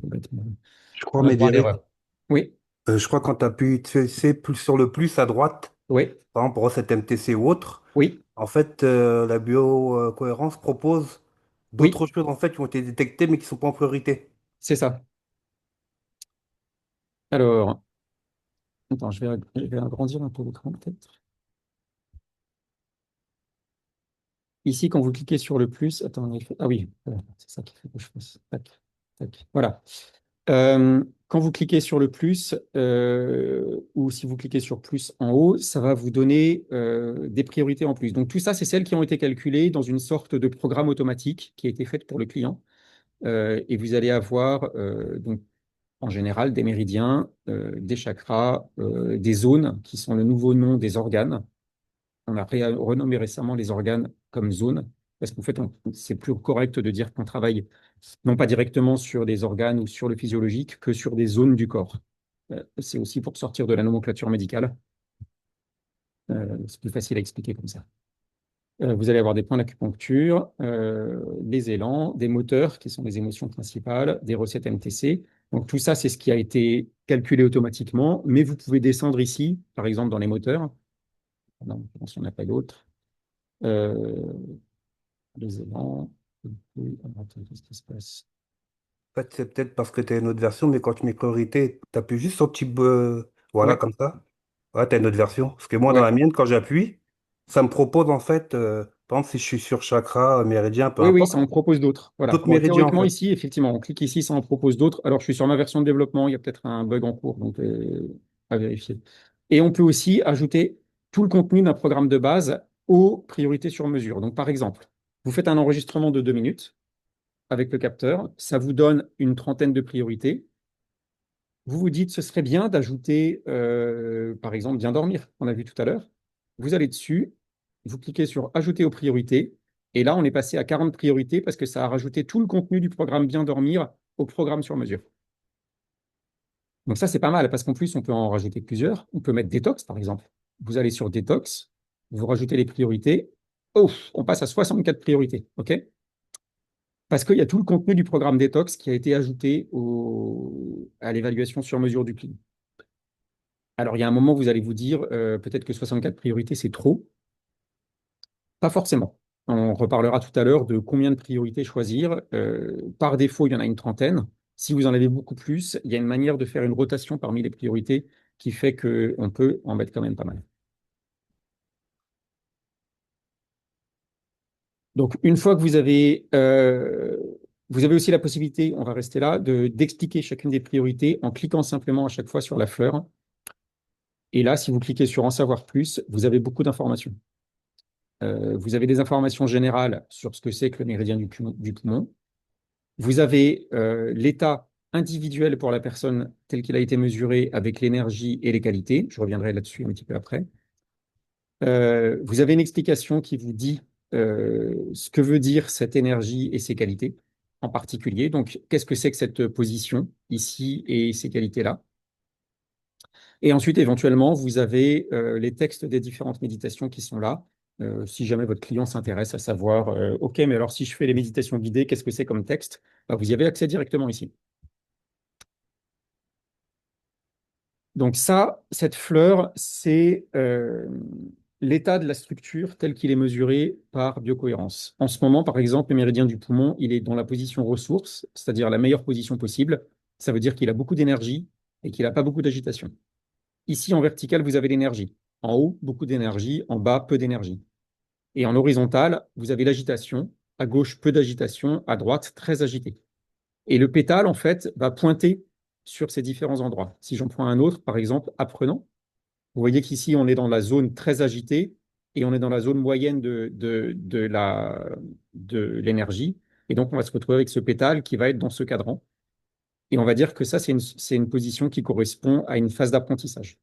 [SPEAKER 5] Je crois,
[SPEAKER 1] on a droit à
[SPEAKER 5] Médéric,
[SPEAKER 1] l'erreur. Oui,
[SPEAKER 5] je crois que quand tu appuies c'est plus sur le plus à droite,
[SPEAKER 1] oui,
[SPEAKER 5] par exemple pour recette MTC ou autre,
[SPEAKER 1] oui,
[SPEAKER 5] en fait, la biocohérence propose
[SPEAKER 1] oui,
[SPEAKER 5] d'autres choses en fait qui ont été détectées mais qui ne sont pas en priorité.
[SPEAKER 1] c'est ça. Alors, attends, je vais agrandir un peu l'écran peut-être. Ici, quand vous cliquez sur le plus, attends, ah oui, voilà, c'est ça qu'il faut que je fasse. Tac, tac. Voilà. Quand vous cliquez sur le plus, ou si vous cliquez sur plus en haut, ça va vous donner des priorités en plus. Donc tout ça, c'est celles qui ont été calculées dans une sorte de programme automatique qui a été fait pour le client. Et vous allez avoir donc en général des méridiens, des chakras, des zones qui sont le nouveau nom des organes. On a renommé récemment les organes comme zones, parce qu'en fait, c'est plus correct de dire qu'on travaille non pas directement sur des organes ou sur le physiologique, que sur des zones du corps. C'est aussi pour sortir de la nomenclature médicale. C'est plus facile à expliquer comme ça. Vous allez avoir des points d'acupuncture, des élans, des moteurs qui sont les émotions principales, des recettes MTC. Donc tout ça, c'est ce qui a été calculé automatiquement, mais vous pouvez descendre ici, par exemple dans les moteurs. Non, je pense qu'il n'y en a pas d'autres. Euh, les élans. Attends, qu'est-ce qui se passe?
[SPEAKER 5] En fait, c'est peut-être parce que tu as une autre version, mais quand tu mets priorité, tu appuies juste sur le petit voilà,
[SPEAKER 1] Ouais,
[SPEAKER 5] comme ça. Ouais, tu as une autre version. Parce que moi, dans
[SPEAKER 1] ouais.
[SPEAKER 5] la mienne, quand j'appuie, ça me propose en fait, par exemple, si je suis sur chakra, méridien, peu
[SPEAKER 1] Oui, oui, ça
[SPEAKER 5] importe,
[SPEAKER 1] en propose d'autres. Voilà.
[SPEAKER 5] d'autres
[SPEAKER 1] Bon,
[SPEAKER 5] méridiens en
[SPEAKER 1] théoriquement,
[SPEAKER 5] fait.
[SPEAKER 1] ici, effectivement, on clique ici, ça en propose d'autres. Alors, je suis sur ma version de développement, il y a peut-être un bug en cours, donc à vérifier. Et on peut aussi ajouter tout le contenu d'un programme de base aux priorités sur mesure. Donc, par exemple, vous faites un enregistrement de 2 minutes avec le capteur, ça vous donne une trentaine de priorités. Vous vous dites, ce serait bien d'ajouter, par exemple, bien dormir, on a vu tout à l'heure. Vous allez dessus, vous cliquez sur Ajouter aux priorités, et là, on est passé à 40 priorités parce que ça a rajouté tout le contenu du programme bien dormir au programme sur mesure. Donc ça, c'est pas mal parce qu'en plus, on peut en rajouter plusieurs. On peut mettre détox, par exemple. Vous allez sur détox, vous rajoutez les priorités. Oh, on passe à 64 priorités, OK? Parce qu'il y a tout le contenu du programme détox qui a été ajouté à l'évaluation sur mesure du client. Alors, il y a un moment, vous allez vous dire, peut-être que 64 priorités, c'est trop. Pas forcément. On reparlera tout à l'heure de combien de priorités choisir. Par défaut, il y en a une trentaine. Si vous en avez beaucoup plus, il y a une manière de faire une rotation parmi les priorités qui fait qu'on peut en mettre quand même pas mal. Donc, une fois que vous avez aussi la possibilité, on va rester là, d'expliquer chacune des priorités en cliquant simplement à chaque fois sur la fleur. Et là, si vous cliquez sur En savoir plus, vous avez beaucoup d'informations. Vous avez des informations générales sur ce que c'est que le méridien du poumon. Vous avez l'état individuel pour la personne tel qu'il a été mesuré avec l'énergie et les qualités. Je reviendrai là-dessus un petit peu après. Vous avez une explication qui vous dit ce que veut dire cette énergie et ses qualités en particulier. Donc, qu'est-ce que c'est que cette position ici et ces qualités-là? Et ensuite, éventuellement, vous avez les textes des différentes méditations qui sont là. Si jamais votre client s'intéresse à savoir, OK, mais alors si je fais les méditations guidées, qu'est-ce que c'est comme texte? Bah, vous y avez accès directement ici. Donc ça, cette fleur, c'est l'état de la structure tel qu'il est mesuré par biocohérence. En ce moment, par exemple, le méridien du poumon, il est dans la position ressource, c'est-à-dire la meilleure position possible. Ça veut dire qu'il a beaucoup d'énergie et qu'il n'a pas beaucoup d'agitation. Ici, en vertical, vous avez l'énergie. En haut, beaucoup d'énergie. En bas, peu d'énergie. Et en horizontal, vous avez l'agitation. À gauche, peu d'agitation. À droite, très agité. Et le pétale, en fait, va pointer sur ces différents endroits. Si j'en prends un autre, par exemple, apprenant, vous voyez qu'ici, on est dans la zone très agitée et on est dans la zone moyenne de l'énergie. Et donc, on va se retrouver avec ce pétale qui va être dans ce cadran. Et on va dire que ça, c'est une position qui correspond à une phase d'apprentissage.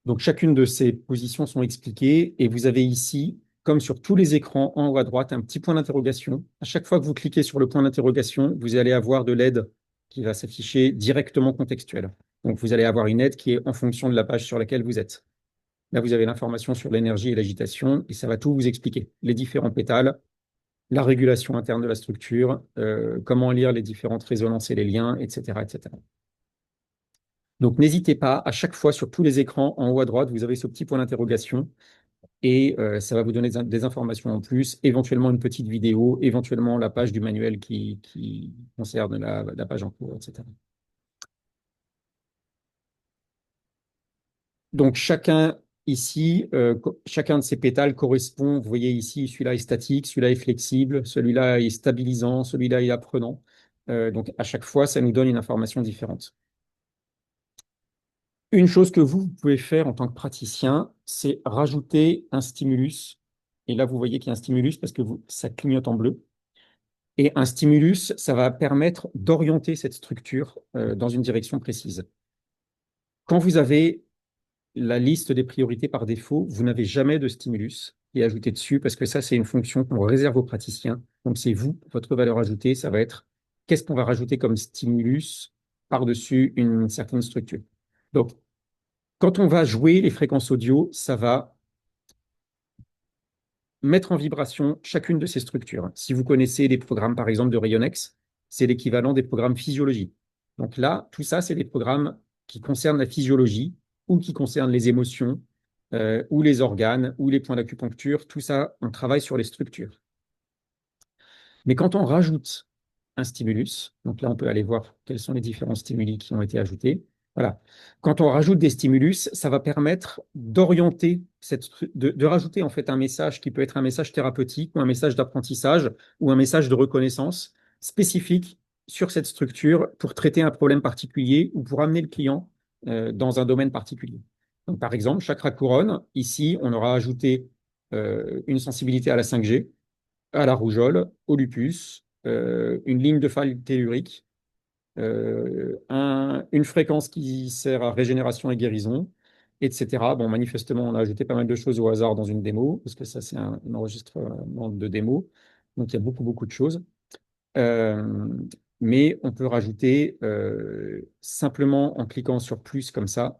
[SPEAKER 1] Donc, chacune de ces positions sont expliquées et vous avez ici, comme sur tous les écrans en haut à droite, un petit point d'interrogation. À chaque fois que vous cliquez sur le point d'interrogation, vous allez avoir de l'aide qui va s'afficher directement contextuelle. Donc, vous allez avoir une aide qui est en fonction de la page sur laquelle vous êtes. Là, vous avez l'information sur l'énergie et l'agitation et ça va tout vous expliquer. Les différents pétales, la régulation interne de la structure, comment lire les différentes résonances et les liens, etc., etc. Donc, n'hésitez pas, à chaque fois sur tous les écrans, en haut à droite, vous avez ce petit point d'interrogation et ça va vous donner des informations en plus, éventuellement une petite vidéo, éventuellement la page du manuel qui concerne la page en cours, etc. Donc, chacun ici, chacun de ces pétales correspond, vous voyez ici, celui-là est statique, celui-là est flexible, celui-là est stabilisant, celui-là est apprenant. Donc, à chaque fois, ça nous donne une information différente. Une chose que vous pouvez faire en tant que praticien, c'est rajouter un stimulus. Et là, vous voyez qu'il y a un stimulus parce que ça clignote en bleu. Et un stimulus, ça va permettre d'orienter cette structure dans une direction précise. Quand vous avez la liste des priorités par défaut, vous n'avez jamais de stimulus qui est ajouté dessus parce que ça, c'est une fonction qu'on réserve aux praticiens. Donc, c'est vous, votre valeur ajoutée, ça va être qu'est-ce qu'on va rajouter comme stimulus par-dessus une certaine structure. Donc, quand on va jouer les fréquences audio, ça va mettre en vibration chacune de ces structures. Si vous connaissez les programmes, par exemple, de Rayonex, c'est l'équivalent des programmes physiologie. Donc là, tout ça, c'est des programmes qui concernent la physiologie ou qui concernent les émotions ou les organes ou les points d'acupuncture. Tout ça, on travaille sur les structures. Mais quand on rajoute un stimulus, donc là, on peut aller voir quels sont les différents stimuli qui ont été ajoutés. Voilà. Quand on rajoute des stimulus, ça va permettre d'orienter, de rajouter en fait un message qui peut être un message thérapeutique ou un message d'apprentissage ou un message de reconnaissance spécifique sur cette structure pour traiter un problème particulier ou pour amener le client dans un domaine particulier. Donc, par exemple, chakra couronne, ici, on aura ajouté une sensibilité à la 5G, à la rougeole, au lupus, une ligne de faille tellurique, une fréquence qui sert à régénération et guérison, etc. Bon, manifestement, on a ajouté pas mal de choses au hasard dans une démo, parce que ça, c'est un enregistrement de démo. Donc, il y a beaucoup, beaucoup de choses. Euh, mais on peut rajouter simplement en cliquant sur plus comme ça.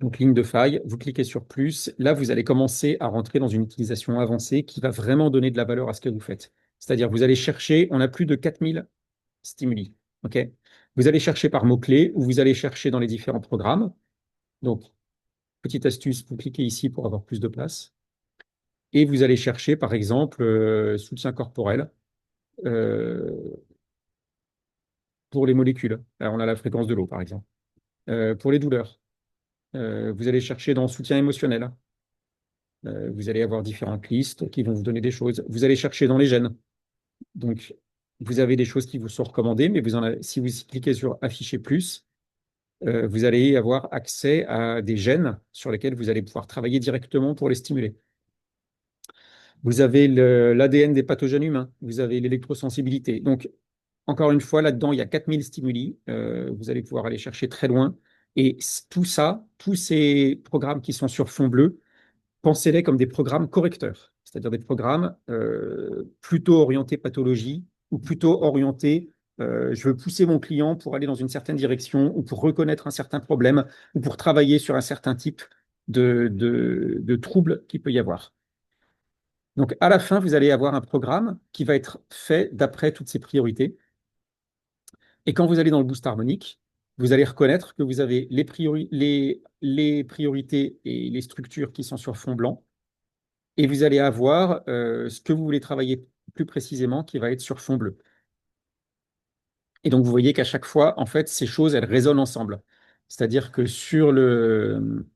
[SPEAKER 1] Donc, ligne de faille, vous cliquez sur plus. Là, vous allez commencer à rentrer dans une utilisation avancée qui va vraiment donner de la valeur à ce que vous faites. C'est-à-dire, vous allez chercher, on a plus de 4000 stimuli. OK? Vous allez chercher par mots-clés ou vous allez chercher dans les différents programmes. Donc, petite astuce, vous cliquez ici pour avoir plus de place. Et vous allez chercher, par exemple, soutien corporel. euh, pour les molécules. Alors, on a la fréquence de l'eau, par exemple. Pour les douleurs, vous allez chercher dans le soutien émotionnel. Vous allez avoir différentes listes qui vont vous donner des choses. Vous allez chercher dans les gènes. Donc, vous avez des choses qui vous sont recommandées, mais si vous cliquez sur Afficher plus, vous allez avoir accès à des gènes sur lesquels vous allez pouvoir travailler directement pour les stimuler. Vous avez l'ADN des pathogènes humains, vous avez l'électrosensibilité. Donc, encore une fois, là-dedans, il y a 4000 stimuli. Vous allez pouvoir aller chercher très loin. Et tout ça, tous ces programmes qui sont sur fond bleu, pensez-les comme des programmes correcteurs, c'est-à-dire des programmes plutôt orientés pathologie ou plutôt orientés je veux pousser mon client pour aller dans une certaine direction ou pour reconnaître un certain problème ou pour travailler sur un certain type de trouble qu'il peut y avoir. Donc, à la fin, vous allez avoir un programme qui va être fait d'après toutes ces priorités. Et quand vous allez dans le boost harmonique, vous allez reconnaître que vous avez les priorités et les structures qui sont sur fond blanc, et vous allez avoir ce que vous voulez travailler plus précisément qui va être sur fond bleu. Et donc, vous voyez qu'à chaque fois, en fait, ces choses, elles résonnent ensemble. C'est-à-dire que sur le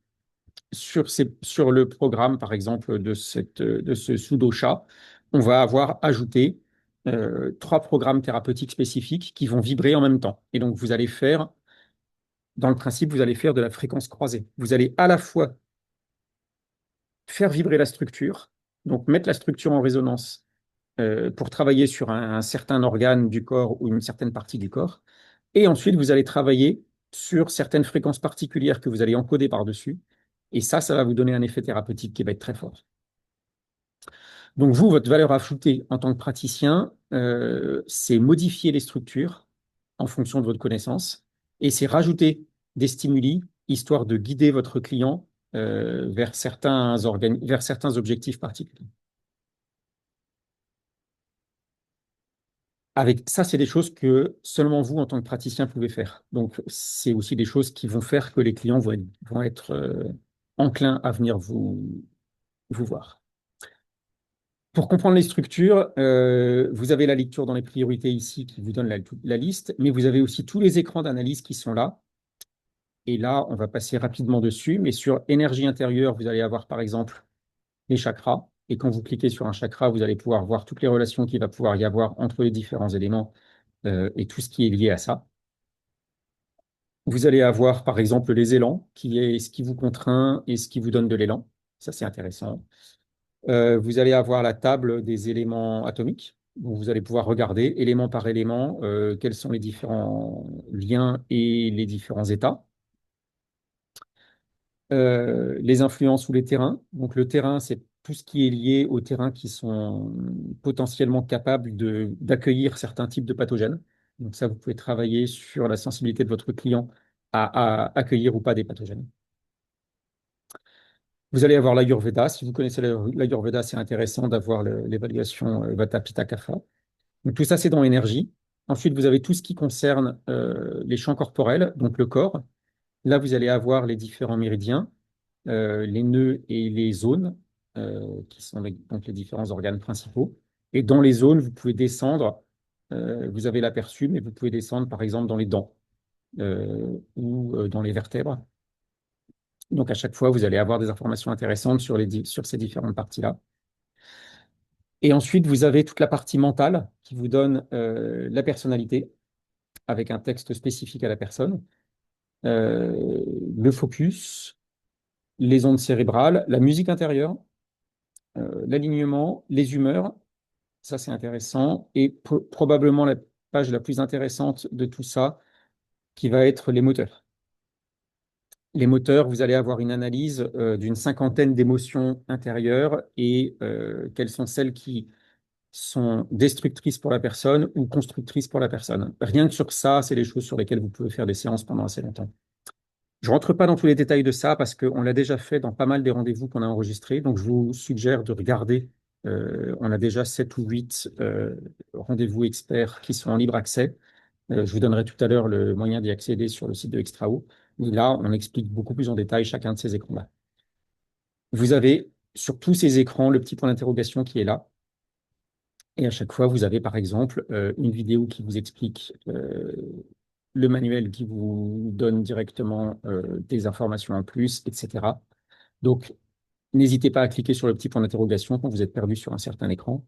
[SPEAKER 1] programme, par exemple, de ce Sudosha, on va avoir ajouté 3 programmes thérapeutiques spécifiques qui vont vibrer en même temps. Et donc, vous allez faire, dans le principe, vous allez faire de la fréquence croisée. Vous allez à la fois faire vibrer la structure, donc mettre la structure en résonance pour travailler sur un certain organe du corps ou une certaine partie du corps. Et ensuite, vous allez travailler sur certaines fréquences particulières que vous allez encoder par-dessus. Et ça va vous donner un effet thérapeutique qui va être très fort. Donc vous, votre valeur ajoutée en tant que praticien, c'est modifier les structures en fonction de votre connaissance et c'est rajouter des stimuli histoire de guider votre client vers vers certains objectifs particuliers. Avec ça, c'est des choses que seulement vous, en tant que praticien, pouvez faire. Donc, c'est aussi des choses qui vont faire que les clients vont être enclins à venir vous voir. Pour comprendre les structures, vous avez la lecture dans les priorités ici qui vous donne la liste, mais vous avez aussi tous les écrans d'analyse qui sont là. Et là, on va passer rapidement dessus, mais sur énergie intérieure, vous allez avoir par exemple les chakras. Et quand vous cliquez sur un chakra, vous allez pouvoir voir toutes les relations qu'il va pouvoir y avoir entre les différents éléments et tout ce qui est lié à ça. Vous allez avoir, par exemple, les élans, qui est ce qui vous contraint et ce qui vous donne de l'élan. Ça, c'est intéressant. Vous allez avoir la table des éléments atomiques. Donc, vous allez pouvoir regarder, élément par élément, quels sont les différents liens et les différents états. Les influences ou les terrains. Donc, le terrain, c'est tout ce qui est lié aux terrains qui sont potentiellement capables d'accueillir certains types de pathogènes. Donc, ça, vous pouvez travailler sur la sensibilité de votre client à accueillir ou pas des pathogènes. Vous allez avoir l'Ayurveda. Si vous connaissez l'Ayurveda, c'est intéressant d'avoir l'évaluation Vata Pitta Kapha. Donc, tout ça, c'est dans l'énergie. Ensuite, vous avez tout ce qui concerne les champs corporels, donc le corps. Là, vous allez avoir les différents méridiens, les nœuds et les zones, qui sont donc les différents organes principaux. Et dans les zones, vous pouvez descendre, vous avez l'aperçu, mais vous pouvez descendre, par exemple, dans les dents ou dans les vertèbres. Donc, à chaque fois, vous allez avoir des informations intéressantes sur ces différentes parties-là. Et ensuite, vous avez toute la partie mentale qui vous donne la personnalité avec un texte spécifique à la personne, le focus, les ondes cérébrales, la musique intérieure, l'alignement, les humeurs. Ça, c'est intéressant. Et probablement la page la plus intéressante de tout ça, qui va être les moteurs. Les moteurs, vous allez avoir une analyse d'une cinquantaine d'émotions intérieures et quelles sont celles qui sont destructrices pour la personne ou constructrices pour la personne. Rien que sur ça, c'est des choses sur lesquelles vous pouvez faire des séances pendant assez longtemps. Je ne rentre pas dans tous les détails de ça parce qu'on l'a déjà fait dans pas mal des rendez-vous qu'on a enregistrés. Donc, je vous suggère de regarder. On a déjà 7 ou 8 rendez-vous experts qui sont en libre accès. Je vous donnerai tout à l'heure le moyen d'y accéder sur le site de Extrao. Et là, on explique beaucoup plus en détail chacun de ces écrans-là. Vous avez sur tous ces écrans le petit point d'interrogation qui est là. Et à chaque fois, vous avez par exemple une vidéo qui vous explique le manuel qui vous donne directement des informations en plus, etc. Donc, n'hésitez pas à cliquer sur le petit point d'interrogation quand vous êtes perdu sur un certain écran.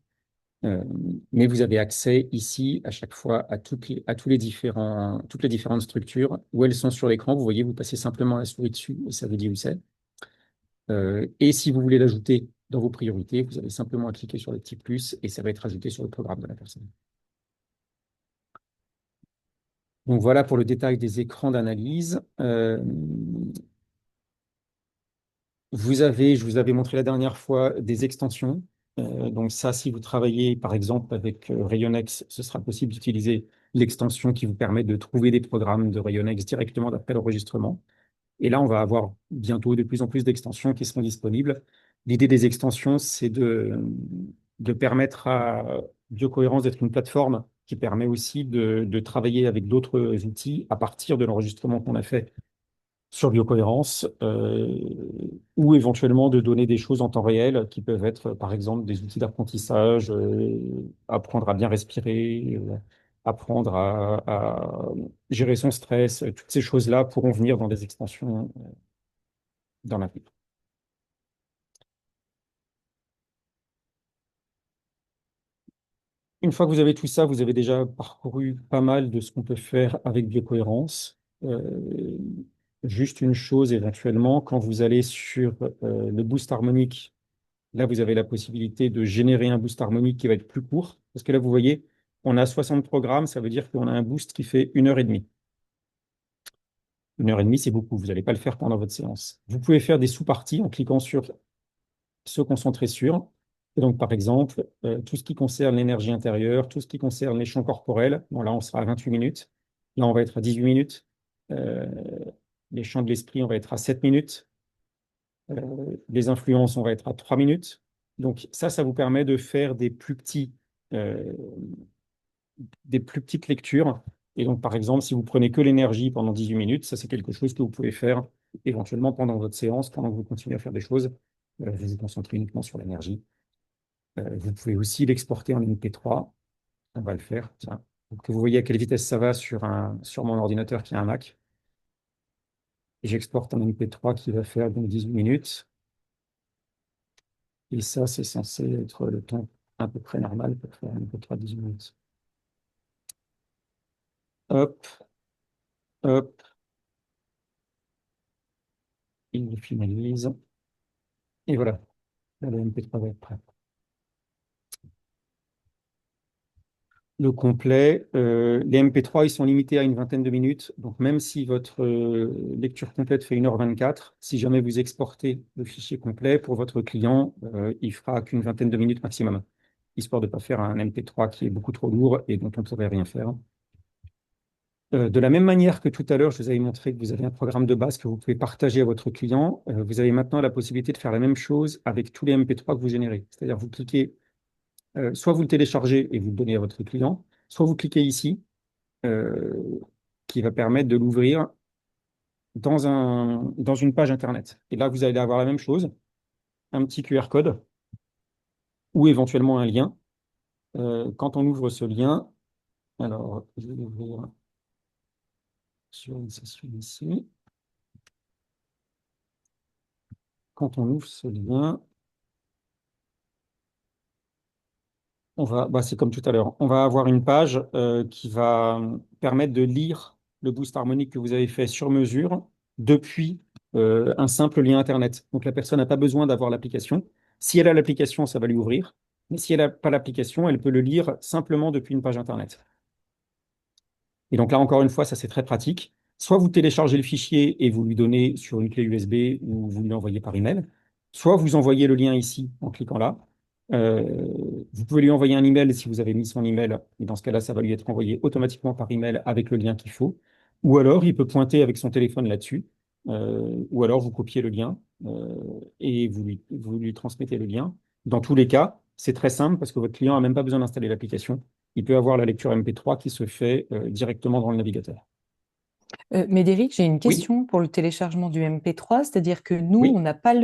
[SPEAKER 1] Euh, mais vous avez accès ici à chaque fois à toutes les différentes structures où elles sont sur l'écran. Vous voyez, vous passez simplement la souris dessus et ça vous dit où c'est. Et si vous voulez l'ajouter dans vos priorités, vous avez simplement à cliquer sur le petit plus et ça va être ajouté sur le programme de la personne. Donc voilà pour le détail des écrans d'analyse. Je vous avais montré la dernière fois des extensions. Donc ça, si vous travaillez par exemple avec Rayonex, ce sera possible d'utiliser l'extension qui vous permet de trouver des programmes de Rayonex directement d'après l'enregistrement. Et là, on va avoir bientôt de plus en plus d'extensions qui seront disponibles. L'idée des extensions, c'est de permettre à Biocohérence d'être une plateforme qui permet aussi de travailler avec d'autres outils à partir de l'enregistrement qu'on a fait sur Biocohérence, ou éventuellement de donner des choses en temps réel qui peuvent être, par exemple, des outils d'apprentissage, apprendre à bien respirer, apprendre à gérer son stress. Toutes ces choses-là pourront venir dans des extensions dans l'avenir. Une fois que vous avez tout ça, vous avez déjà parcouru pas mal de ce qu'on peut faire avec Biocohérence. Juste une chose éventuellement, quand vous allez sur le boost harmonique, là vous avez la possibilité de générer un boost harmonique qui va être plus court. Parce que là, vous voyez, on a 60 programmes, ça veut dire qu'on a un boost qui fait 1 h 30. 1 h 30, c'est beaucoup, vous n'allez pas le faire pendant votre séance. Vous pouvez faire des sous-parties en cliquant sur se concentrer sur. Et donc, par exemple, tout ce qui concerne l'énergie intérieure, tout ce qui concerne les champs corporels, bon, là, on sera à 28 minutes. Là, on va être à 18 minutes. Euh, les champs de l'esprit, on va être à 7 minutes. Les influences, on va être à 3 minutes. Donc, ça vous permet de faire euh, des plus petites lectures. Et donc, par exemple, si vous prenez que l'énergie pendant 18 minutes, ça, c'est quelque chose que vous pouvez faire éventuellement pendant votre séance, pendant que vous continuez à faire des choses. Vous vous concentrez uniquement sur l'énergie. Vous pouvez aussi l'exporter en MP3. On va le faire. Tiens. Donc, vous voyez à quelle vitesse ça va sur mon ordinateur qui a un Mac. Et j'exporte en MP3 qui va faire donc 18 minutes. Et ça, c'est censé être le temps à peu près normal pour faire un MP3 de 18 minutes. Hop, hop, il finalise. Et voilà, là, le MP3 va être prêt. Le complet, les MP3, ils sont limités à une vingtaine de minutes. Donc, même si votre lecture complète fait 1 h 24, si jamais vous exportez le fichier complet pour votre client, il fera qu'une vingtaine de minutes maximum, histoire de ne pas faire un MP3 qui est beaucoup trop lourd et dont on ne pourrait rien faire. De la même manière que tout à l'heure, je vous avais montré que vous avez un programme de base que vous pouvez partager à votre client, vous avez maintenant la possibilité de faire la même chose avec tous les MP3 que vous générez. C'est-à-dire, vous cliquez soit vous le téléchargez et vous le donnez à votre client, soit vous cliquez ici, euh, qui va permettre de l'ouvrir dans une page Internet. Et là, vous allez avoir la même chose, un petit QR code ou éventuellement un lien. Quand on ouvre ce lien, alors je vais l'ouvrir sur une session ici. Quand on ouvre ce lien, c'est comme tout à l'heure, on va avoir une page qui va permettre de lire le boost harmonique que vous avez fait sur mesure depuis un simple lien Internet. Donc la personne n'a pas besoin d'avoir l'application. Si elle a l'application, ça va lui ouvrir. Mais si elle n'a pas l'application, elle peut le lire simplement depuis une page Internet. Et donc là, encore une fois, ça c'est très pratique. Soit vous téléchargez le fichier et vous lui donnez sur une clé USB ou vous lui envoyez par email. Soit vous envoyez le lien ici en cliquant là. Vous pouvez lui envoyer un email si vous avez mis son email. Et dans ce cas-là, ça va lui être envoyé automatiquement par email avec le lien qu'il faut. Ou alors, il peut pointer avec son téléphone là-dessus. Ou alors, vous copiez le lien et vous lui transmettez le lien. Dans tous les cas, c'est très simple parce que votre client n'a même pas besoin d'installer l'application. Il peut avoir la lecture MP3 qui se fait directement dans le navigateur.
[SPEAKER 4] Médéric, j'ai une
[SPEAKER 1] Oui,
[SPEAKER 4] question pour le téléchargement du MP3, c'est-à-dire que nous, on
[SPEAKER 1] oui,
[SPEAKER 4] n'a pas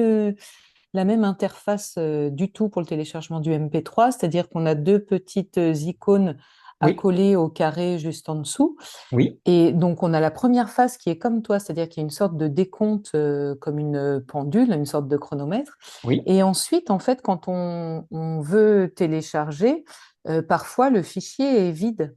[SPEAKER 4] la même interface du tout pour le téléchargement du MP3, c'est-à-dire qu'on a deux petites icônes à
[SPEAKER 1] Oui,
[SPEAKER 4] coller au carré juste en dessous.
[SPEAKER 1] oui,
[SPEAKER 4] Et donc, on a la première phase qui est comme toi, c'est-à-dire qu'il y a une sorte de décompte comme une pendule, une sorte de chronomètre.
[SPEAKER 1] oui.
[SPEAKER 4] Et ensuite, en fait, quand on veut télécharger, parfois le fichier est vide.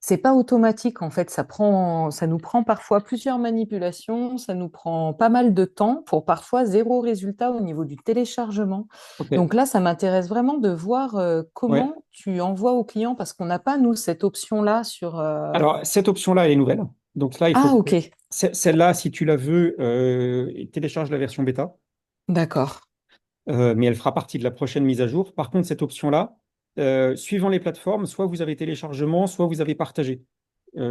[SPEAKER 4] C'est pas automatique, en fait. Ça nous prend parfois plusieurs manipulations, ça nous prend pas mal de temps pour parfois zéro résultat au niveau du téléchargement.
[SPEAKER 1] OK.
[SPEAKER 4] Donc là, ça m'intéresse vraiment de voir
[SPEAKER 1] Ouais.
[SPEAKER 4] comment tu envoies au client parce qu'on n'a pas, nous, cette option-là sur.
[SPEAKER 1] Alors, cette option-là, elle est nouvelle. Donc là, il faut
[SPEAKER 4] Ah,
[SPEAKER 1] que
[SPEAKER 4] ok,
[SPEAKER 1] celle-là, si tu la veux, télécharge la version bêta.
[SPEAKER 4] d'accord.
[SPEAKER 1] Mais elle fera partie de la prochaine mise à jour. Par contre, cette option-là, suivant les plateformes, soit vous avez téléchargement, soit vous avez partagé.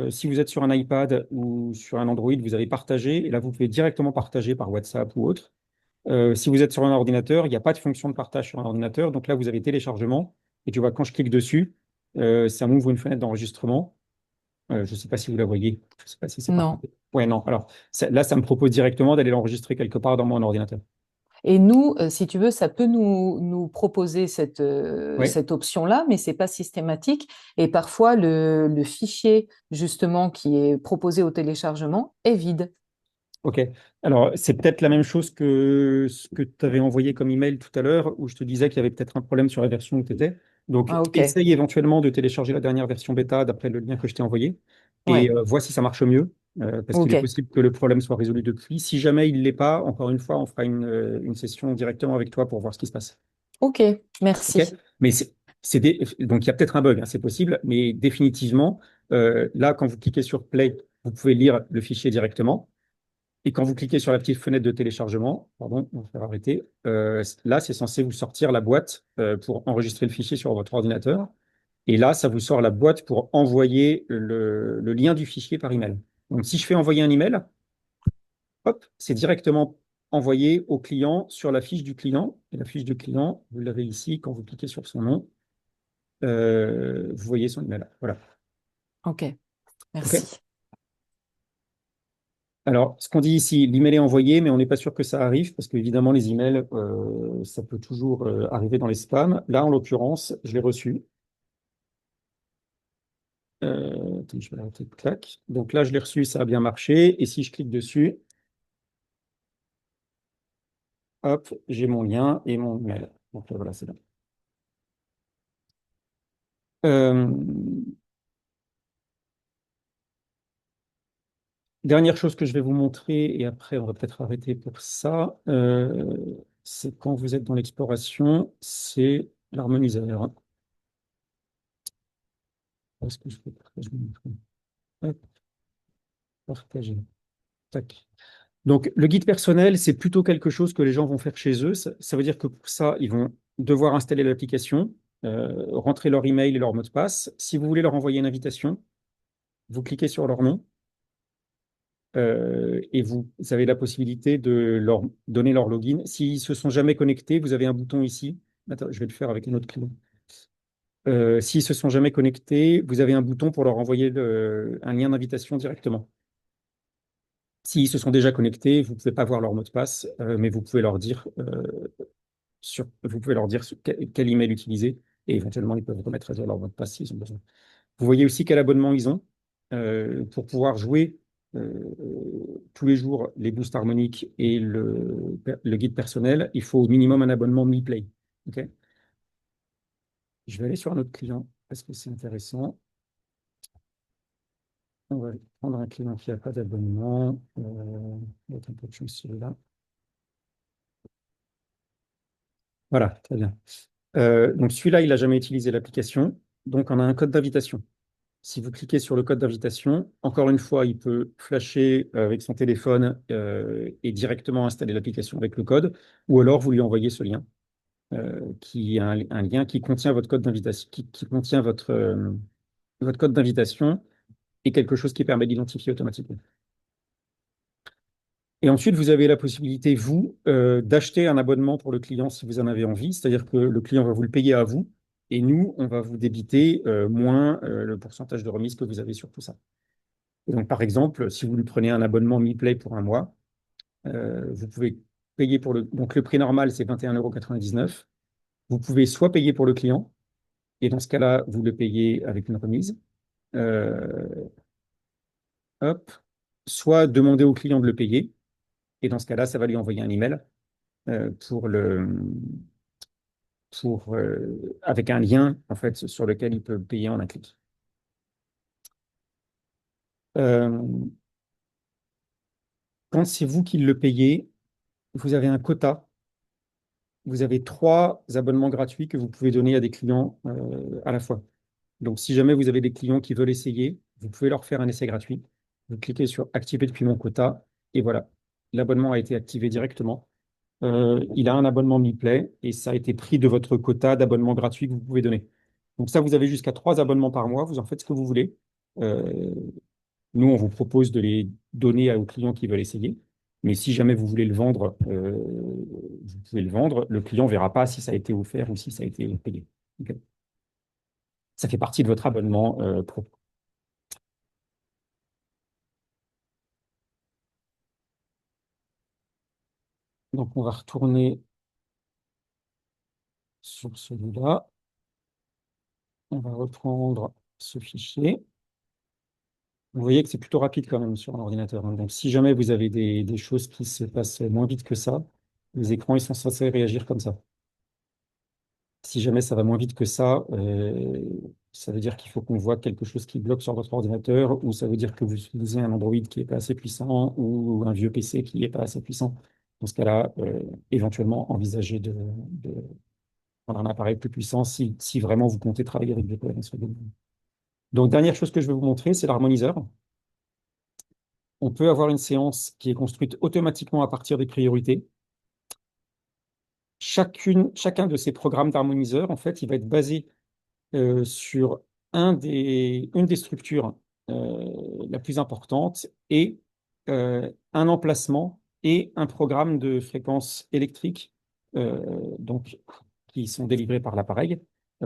[SPEAKER 1] Si vous êtes sur un iPad ou sur un Android, vous avez partagé, et là, vous pouvez directement partager par WhatsApp ou autre. Si vous êtes sur un ordinateur, il n'y a pas de fonction de partage sur un ordinateur, donc là, vous avez téléchargement, et tu vois, quand je clique dessus, ça m'ouvre une fenêtre d'enregistrement. Je ne sais pas si vous la voyez, je ne sais pas si c'est
[SPEAKER 4] Non.
[SPEAKER 1] partagé. Ouais, non. Alors, là, ça me propose directement d'aller l'enregistrer quelque part dans mon ordinateur.
[SPEAKER 4] Et nous, si tu veux, ça peut nous proposer
[SPEAKER 1] Oui.
[SPEAKER 4] cette option-là, mais c'est pas systématique. Et parfois, le fichier, justement, qui est proposé au téléchargement est vide.
[SPEAKER 1] Ok. Alors, c'est peut-être la même chose que ce que tu avais envoyé comme email tout à l'heure, où je te disais qu'il y avait peut-être un problème sur la version où tu étais. Donc,
[SPEAKER 4] Ah, ok.
[SPEAKER 1] essaye éventuellement de télécharger la dernière version bêta d'après le lien que je t'ai envoyé et
[SPEAKER 4] Ouais.
[SPEAKER 1] vois si ça marche mieux, parce qu'il est
[SPEAKER 4] Ok.
[SPEAKER 1] possible que le problème soit résolu depuis. Si jamais il ne l'est pas, encore une fois, on fera une session directement avec toi pour voir ce qui se passe.
[SPEAKER 4] Ok.
[SPEAKER 1] Ok?
[SPEAKER 4] Merci.
[SPEAKER 1] Mais donc, il y a peut-être un bug, hein, c'est possible, mais définitivement, là, quand vous cliquez sur Play, vous pouvez lire le fichier directement. Et quand vous cliquez sur la petite fenêtre de téléchargement, pardon, on va faire arrêter, là, c'est censé vous sortir la boîte pour enregistrer le fichier sur votre ordinateur. Et là, ça vous sort la boîte pour envoyer le lien du fichier par email. Donc, si je fais envoyer un email, hop, c'est directement envoyé au client sur la fiche du client. Et la fiche du client, vous l'avez ici, quand vous cliquez sur son nom, vous voyez son email. Voilà.
[SPEAKER 4] Ok.
[SPEAKER 1] OK?
[SPEAKER 4] Merci.
[SPEAKER 1] Alors, ce qu'on dit ici, l'email est envoyé, mais on n'est pas sûr que ça arrive parce qu'évidemment, les emails, ça peut toujours arriver dans les spams. Là, en l'occurrence, je l'ai reçu. Attends, je vais arrêter, clac. Donc là, je l'ai reçu, ça a bien marché. Et si je clique dessus, hop, j'ai mon lien et mon email. Donc voilà, c'est bon. Euh, Dernière chose que je vais vous montrer, et après, on va peut-être arrêter pour ça, c'est quand vous êtes dans l'exploration, c'est l'harmoniseur. Est-ce que je peux partager mon écran? Hop, partager. Tac. Donc, le guide personnel, c'est plutôt quelque chose que les gens vont faire chez eux. Ça veut dire que pour ça, ils vont devoir installer l'application, rentrer leur email et leur mot de passe. Si vous voulez leur envoyer une invitation, vous cliquez sur leur nom et vous avez la possibilité de leur donner leur login. S'ils se sont jamais connectés, vous avez un bouton ici. Attends, je vais le faire avec un autre client. S'ils se sont jamais connectés, vous avez un bouton pour leur envoyer un lien d'invitation directement. S'ils se sont déjà connectés, vous ne pouvez pas voir leur mot de passe, mais vous pouvez leur dire quel email utiliser et éventuellement ils peuvent remettre à jour leur mot de passe s'ils ont besoin. Vous voyez aussi quel abonnement ils ont pour pouvoir jouer tous les jours les boosts harmoniques et le guide personnel. Il faut au minimum un abonnement Mi Play. Ok. Je vais aller sur un autre client parce que c'est intéressant. On va prendre un client qui n'a pas d'abonnement. On va être un peu de chance celui-là. Voilà, très bien. Donc celui-là, il n'a jamais utilisé l'application. Donc on a un code d'invitation. Si vous cliquez sur le code d'invitation, encore une fois, il peut flasher avec son téléphone et directement installer l'application avec le code, ou alors vous lui envoyez ce lien, qui est un lien qui contient votre code d'invitation, qui contient votre code d'invitation et quelque chose qui permet d'identifier automatiquement. Et ensuite, vous avez la possibilité, vous, d'acheter un abonnement pour le client si vous en avez envie. C'est-à-dire que le client va vous le payer à vous et nous, on va vous débiter moins le pourcentage de remise que vous avez sur tout ça. Et donc, par exemple, si vous lui prenez un abonnement Mi Play pour un mois, vous pouvez payez pour donc le prix normal, c'est 21,99 €. Vous pouvez soit payer pour le client, et dans ce cas-là, vous le payez avec une remise. Euh, hop. Soit demander au client de le payer, et dans ce cas-là, ça va lui envoyer un email pour avec un lien en fait sur lequel il peut payer en un clic. Euh, quand c'est vous qui le payez, vous avez un quota. Vous avez 3 abonnements gratuits que vous pouvez donner à des clients à la fois. Donc, si jamais vous avez des clients qui veulent essayer, vous pouvez leur faire un essai gratuit. Vous cliquez sur Activer depuis mon quota et voilà, l'abonnement a été activé directement. Il a un abonnement MiPlay et ça a été pris de votre quota d'abonnement gratuit que vous pouvez donner. Donc ça, vous avez jusqu'à 3 abonnements par mois. Vous en faites ce que vous voulez. Euh, Nous, on vous propose de les donner aux clients qui veulent essayer. Mais si jamais vous voulez le vendre, vous pouvez le vendre. Le client ne verra pas si ça a été offert ou si ça a été payé. Ok. Ça fait partie de votre abonnement pro. Donc, on va retourner sur celui-là. On va reprendre ce fichier. Vous voyez que c'est plutôt rapide quand même sur un ordinateur, hein. Donc, si jamais vous avez des choses qui se passent moins vite que ça, les écrans, ils sont censés réagir comme ça. Si jamais ça va moins vite que ça veut dire qu'il faut qu'on voit quelque chose qui bloque sur votre ordinateur, ou ça veut dire que vous utilisez un Android qui n'est pas assez puissant, ou un vieux PC qui n'est pas assez puissant. Dans ce cas-là, éventuellement, envisager de prendre un appareil plus puissant si vraiment vous comptez travailler avec des cohérents sur le domaine. Donc, dernière chose que je vais vous montrer, c'est l'harmoniseur. On peut avoir une séance qui est construite automatiquement à partir des priorités. Chacun de ces programmes d'harmoniseur, en fait, il va être basé sur une des structures la plus importante et un emplacement et un programme de fréquence électrique donc, qui sont délivrés par l'appareil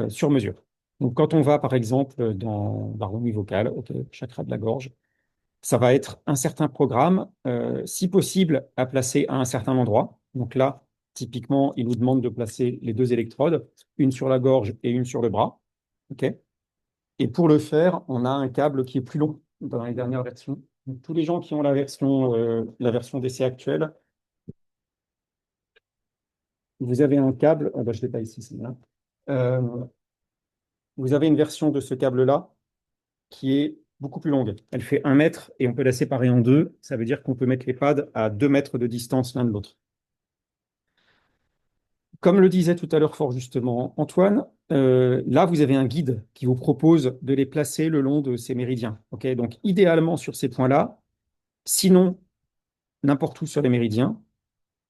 [SPEAKER 1] sur mesure. Donc, quand on va, par exemple, dans l'harmonie vocale, ok, chakra de la gorge, ça va être un certain programme, si possible, à placer à un certain endroit. Donc là, typiquement, il nous demande de placer les 2 électrodes, une sur la gorge et une sur le bras. OK. Et pour le faire, on a un câble qui est plus long dans les dernières versions. Donc, tous les gens qui ont la version d'essai actuelle, vous avez un câble. Ah bah, je ne l'ai pas ici, celle-là. Euh, Vous avez une version de ce câble-là qui est beaucoup plus longue. Elle fait 1 mètre et on peut la séparer en deux. Ça veut dire qu'on peut mettre les pads à 2 mètres de distance l'un de l'autre. Comme le disait tout à l'heure fort justement Antoine, là vous avez un guide qui vous propose de les placer le long de ces méridiens. Ok, donc idéalement sur ces points-là, sinon n'importe où sur les méridiens.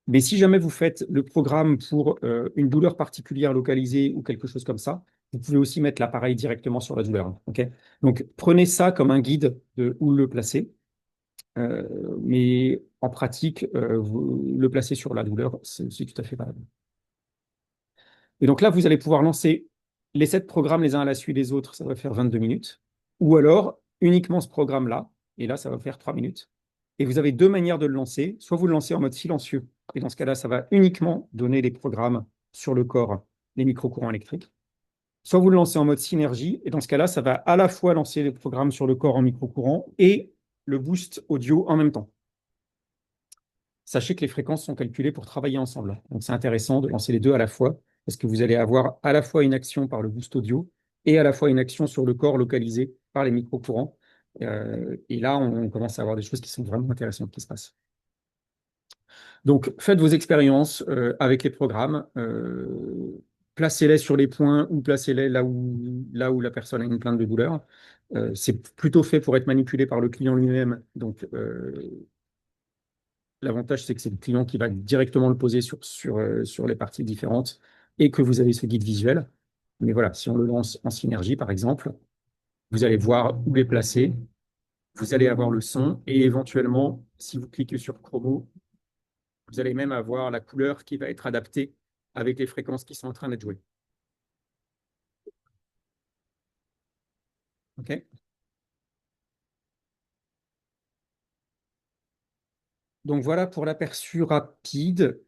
[SPEAKER 1] Mais si jamais vous faites le programme pour une douleur particulière localisée ou quelque chose comme ça, vous pouvez aussi mettre l'appareil directement sur la douleur. Ok, donc prenez ça comme un guide de où le placer. Mais en pratique, vous le placer sur la douleur, c'est tout à fait valable. Et donc là, vous allez pouvoir lancer les 7 programmes les uns à la suite des autres, ça va faire 22 minutes. Ou alors uniquement ce programme-là, et là, ça va faire 3 minutes. Et vous avez 2 manières de le lancer. Soit vous le lancez en mode silencieux, et dans ce cas-là, ça va uniquement donner les programmes sur le corps, les micro-courants électriques. Soit vous le lancez en mode synergie, et dans ce cas-là, ça va à la fois lancer les programmes sur le corps en micro-courant et le boost audio en même temps. Sachez que les fréquences sont calculées pour travailler ensemble. Donc, c'est intéressant de lancer les deux à la fois, parce que vous allez avoir à la fois une action par le boost audio et à la fois une action sur le corps localisé par les micro-courants. Et là, on commence à avoir des choses qui sont vraiment intéressantes qui se passent. Donc, faites vos expériences avec les programmes. Placez-les sur les points ou placez-les là où la personne a une plainte de douleur. C'est plutôt fait pour être manipulé par le client lui-même. Donc, l'avantage, c'est que c'est le client qui va directement le poser sur les parties différentes et que vous avez ce guide visuel. Mais voilà, si on le lance en synergie, par exemple, vous allez voir où les placer, vous allez avoir le son et éventuellement, si vous cliquez sur Chromo, vous allez même avoir la couleur qui va être adaptée avec les fréquences qui sont en train d'être jouées. OK? Donc voilà pour l'aperçu rapide.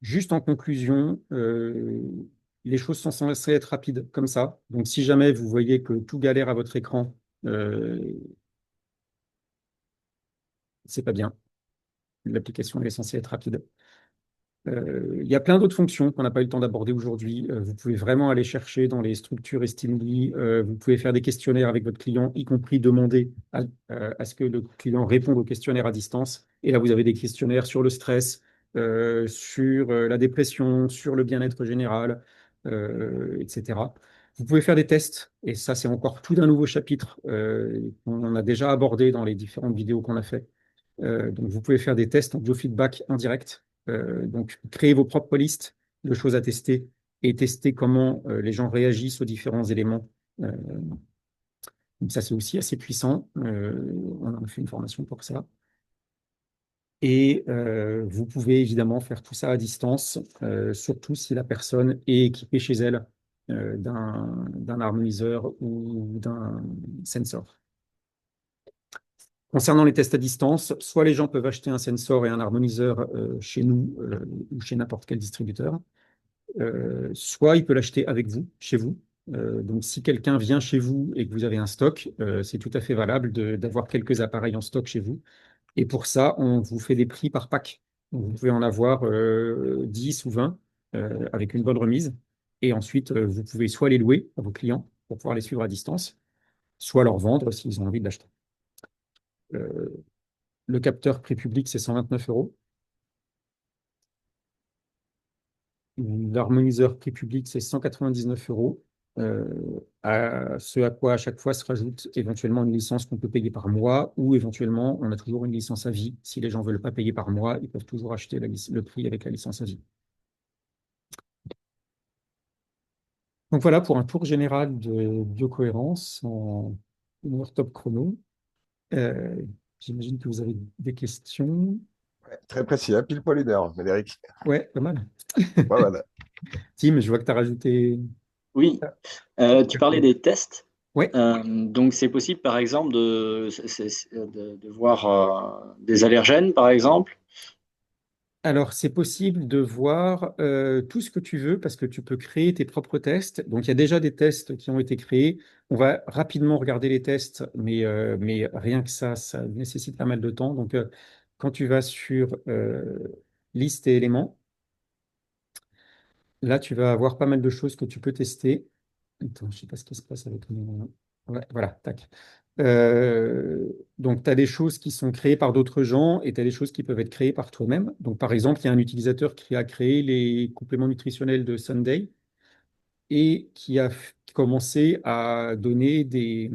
[SPEAKER 1] Juste en conclusion, les choses sont censées être rapides comme ça. Donc si jamais vous voyez que tout galère à votre écran, euh, c'est pas bien. L'application elle est censée être rapide. Il y a plein d'autres fonctions qu'on n'a pas eu le temps d'aborder aujourd'hui. Vous pouvez vraiment aller chercher dans les structures et stimuli. Vous pouvez faire des questionnaires avec votre client, y compris demander à ce que le client réponde aux questionnaires à distance. Et là, vous avez des questionnaires sur le stress, sur la dépression, sur le bien-être général, etc. Vous pouvez faire des tests, et ça, c'est encore tout d'un nouveau chapitre qu'on a déjà abordé dans les différentes vidéos qu'on a fait. Donc, vous pouvez faire des tests en biofeedback indirect. Donc, créer vos propres listes de choses à tester et tester comment les gens réagissent aux différents éléments. Euh, donc ça, c'est aussi assez puissant. On a fait une formation pour ça. Et vous pouvez évidemment faire tout ça à distance, surtout si la personne est équipée chez elle d'un harmoniseur ou d'un sensor. Concernant les tests à distance, soit les gens peuvent acheter un sensor et un harmoniseur chez nous ou chez n'importe quel distributeur, soit il peut l'acheter avec vous, chez vous. Donc, si quelqu'un vient chez vous et que vous avez un stock, c'est tout à fait valable d'avoir quelques appareils en stock chez vous. Et pour ça, on vous fait des prix par pack. Donc, vous pouvez en avoir 10 ou 20 avec une bonne remise. Et ensuite, vous pouvez soit les louer à vos clients pour pouvoir les suivre à distance, soit leur vendre s'ils ont envie de l'acheter. Le capteur prix public, c'est 129 euros. L'harmoniseur prix public, c'est 199 euros. Ce à quoi à chaque fois se rajoute éventuellement une licence qu'on peut payer par mois ou éventuellement on a toujours une licence à vie. Si les gens ne veulent pas payer par mois, ils peuvent toujours acheter le prix avec la licence à vie. Donc voilà pour un tour général de biocohérence en 1 heure top chrono. Euh, J'imagine que vous avez des questions.
[SPEAKER 2] Ouais, très précis, hein, pile poil 1 heure, Médéric.
[SPEAKER 1] Ouais, pas mal.
[SPEAKER 2] Pas mal.
[SPEAKER 1] Tim, je vois que tu as rajouté.
[SPEAKER 6] Oui, tu parlais des tests.
[SPEAKER 1] Ouais.
[SPEAKER 6] Donc, c'est possible, par exemple, de voir des allergènes, par exemple.
[SPEAKER 1] Alors, c'est possible de voir tout ce que tu veux parce que tu peux créer tes propres tests. Donc, il y a déjà des tests qui ont été créés. On va rapidement regarder les tests, mais rien que ça nécessite pas mal de temps. Donc, quand tu vas sur liste et éléments, là, tu vas avoir pas mal de choses que tu peux tester. Attends, je ne sais pas ce qui se passe avec mon... Ouais, voilà, tac. Euh, donc, tu as des choses qui sont créées par d'autres gens et tu as des choses qui peuvent être créées par toi-même. Donc, par exemple, il y a un utilisateur qui a créé les compléments nutritionnels de Sunday et qui a commencé à donner des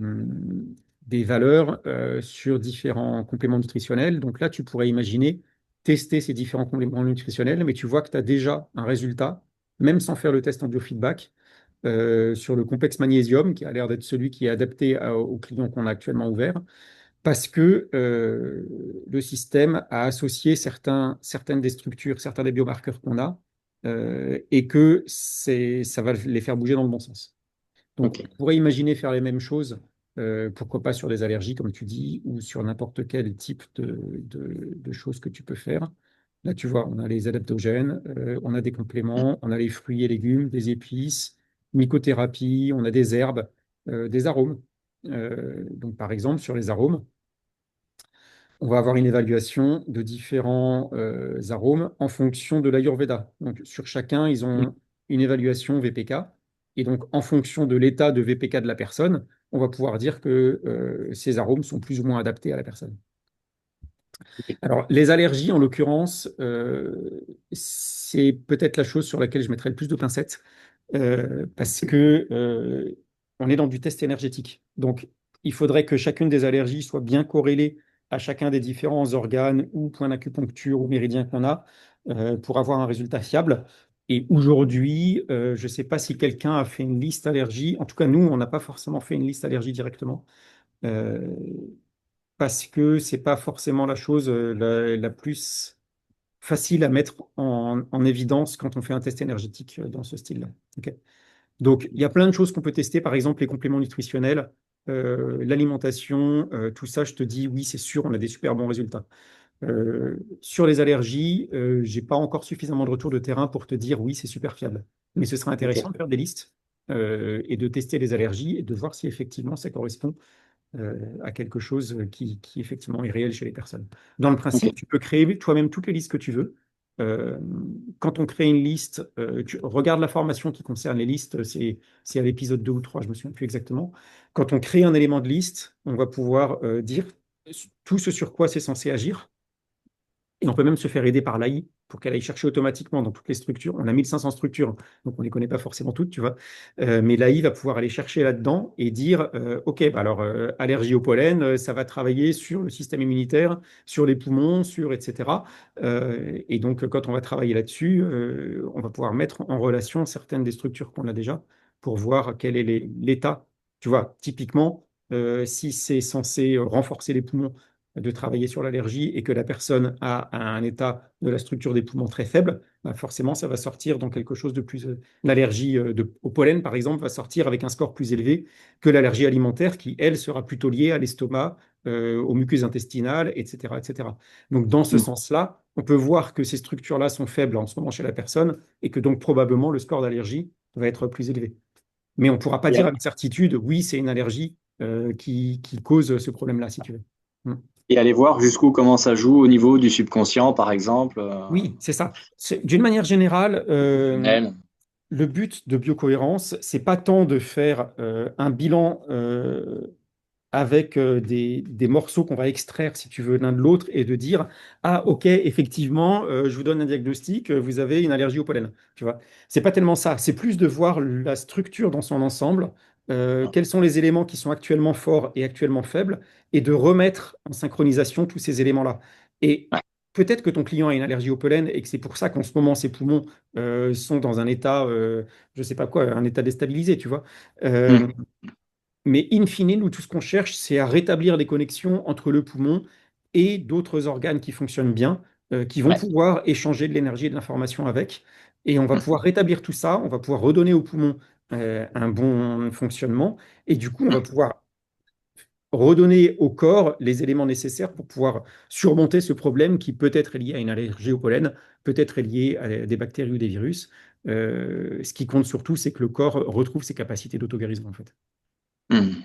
[SPEAKER 1] valeurs sur différents compléments nutritionnels. Donc là, tu pourrais imaginer tester ces différents compléments nutritionnels, mais tu vois que tu as déjà un résultat, même sans faire le test en biofeedback, sur le complexe magnésium, qui a l'air d'être celui qui est adapté aux clients qu'on a actuellement ouverts, parce que le système a associé certaines des structures, certains des biomarqueurs qu'on a, et que ça va les faire bouger dans le bon sens. Donc,
[SPEAKER 6] Ok.
[SPEAKER 1] on pourrait imaginer faire les mêmes choses, pourquoi pas sur des allergies, comme tu dis, ou sur n'importe quel type de choses que tu peux faire. Là, tu vois, on a les adaptogènes, on a des compléments, on a les fruits et légumes, des épices, mycothérapie, on a des herbes, des arômes. Donc, par exemple, sur les arômes, on va avoir une évaluation de différents arômes en fonction de l'Ayurveda. Donc, sur chacun, ils ont une évaluation VPK. Et donc, en fonction de l'état de VPK de la personne, on va pouvoir dire que ces arômes sont plus ou moins adaptés à la personne. Alors, les allergies, en l'occurrence, c'est peut-être la chose sur laquelle je mettrai le plus de pincettes, parce que on est dans du test énergétique. Donc, il faudrait que chacune des allergies soit bien corrélée à chacun des différents organes ou points d'acupuncture ou méridiens qu'on a pour avoir un résultat fiable. Et aujourd'hui, je ne sais pas si quelqu'un a fait une liste allergie. En tout cas, nous, on n'a pas forcément fait une liste allergie directement. Euh, Parce que c'est pas forcément la chose la plus facile à mettre en évidence quand on fait un test énergétique dans ce style-là. Ok. Donc, il y a plein de choses qu'on peut tester, par exemple les compléments nutritionnels, l'alimentation, tout ça, je te dis, oui, c'est sûr, on a des super bons résultats. Sur les allergies, j'ai pas encore suffisamment de retour de terrain pour te dire oui, c'est super fiable. Mais ce serait intéressant
[SPEAKER 6] Ok.
[SPEAKER 1] de faire des listes et de tester les allergies et de voir si effectivement ça correspond à quelque chose qui effectivement est réel chez les personnes. Dans le
[SPEAKER 6] Ok.
[SPEAKER 1] principe, tu peux créer toi-même toutes les listes que tu veux. Euh, Quand on crée une liste, tu regardes la formation qui concerne les listes, c'est à l'épisode 2 ou 3, je me souviens plus exactement. Quand on crée un élément de liste, on va pouvoir dire tout ce sur quoi c'est censé agir. Et on peut même se faire aider par l'AI pour qu'elle aille chercher automatiquement dans toutes les structures. On a 1500 structures, donc on ne les connaît pas forcément toutes, tu vois. Mais l'AI va pouvoir aller chercher là-dedans et dire, OK, bah alors, allergie au pollen, ça va travailler sur le système immunitaire, sur les poumons, sur etc. Et donc, quand on va travailler là-dessus, on va pouvoir mettre en relation certaines des structures qu'on a déjà pour voir quel est l'état. Tu vois, typiquement, si c'est censé renforcer les poumons, de travailler sur l'allergie et que la personne a un état de la structure des poumons très faible, bah forcément, ça va sortir dans quelque chose de plus. L'allergie au pollen, par exemple, va sortir avec un score plus élevé que l'allergie alimentaire qui, elle, sera plutôt liée à l'estomac, aux muqueuses intestinales, etc., etc. Donc, dans ce
[SPEAKER 6] Mm.
[SPEAKER 1] sens-là, on peut voir que ces structures-là sont faibles en ce moment chez la personne et que donc probablement le score d'allergie va être plus élevé. Mais on ne pourra pas
[SPEAKER 6] Et,
[SPEAKER 1] dire avec certitude, oui, c'est une allergie qui cause ce problème-là, si tu veux. Mm.
[SPEAKER 6] et aller voir jusqu'où comment ça joue au niveau du subconscient, par exemple,
[SPEAKER 1] Oui, c'est ça. D'une manière générale,
[SPEAKER 6] émotionnel.
[SPEAKER 1] le but de biocohérence, c'est pas tant de faire un bilan avec des morceaux qu'on va extraire, si tu veux, l'un de l'autre et de dire, ah, ok, effectivement, je vous donne un diagnostic, vous avez une allergie au pollen. Tu vois, c'est pas tellement ça. C'est plus de voir la structure dans son ensemble, quels sont les éléments qui sont actuellement forts et actuellement faibles, et de remettre en synchronisation tous ces éléments-là. Et
[SPEAKER 6] Ouais.
[SPEAKER 1] peut-être que ton client a une allergie au pollen et que c'est pour ça qu'en ce moment, ses poumons sont dans un état, je sais pas quoi, un état déstabilisé, tu vois. Euh,
[SPEAKER 6] Mm.
[SPEAKER 1] mais in fine, nous, tout ce qu'on cherche, c'est à rétablir les connexions entre le poumon et d'autres organes qui fonctionnent bien, qui vont
[SPEAKER 6] Ouais.
[SPEAKER 1] pouvoir échanger de l'énergie et de l'information avec. Et on va
[SPEAKER 6] Mm.
[SPEAKER 1] pouvoir rétablir tout ça, on va pouvoir redonner au poumon un bon fonctionnement. Et du coup, on va pouvoir redonner au corps les éléments nécessaires pour pouvoir surmonter ce problème qui peut-être est lié à une allergie au pollen, peut-être est lié à des bactéries ou des virus. Ce qui compte surtout, c'est que le corps retrouve ses capacités d'auto-guérison, en fait.
[SPEAKER 6] Mm.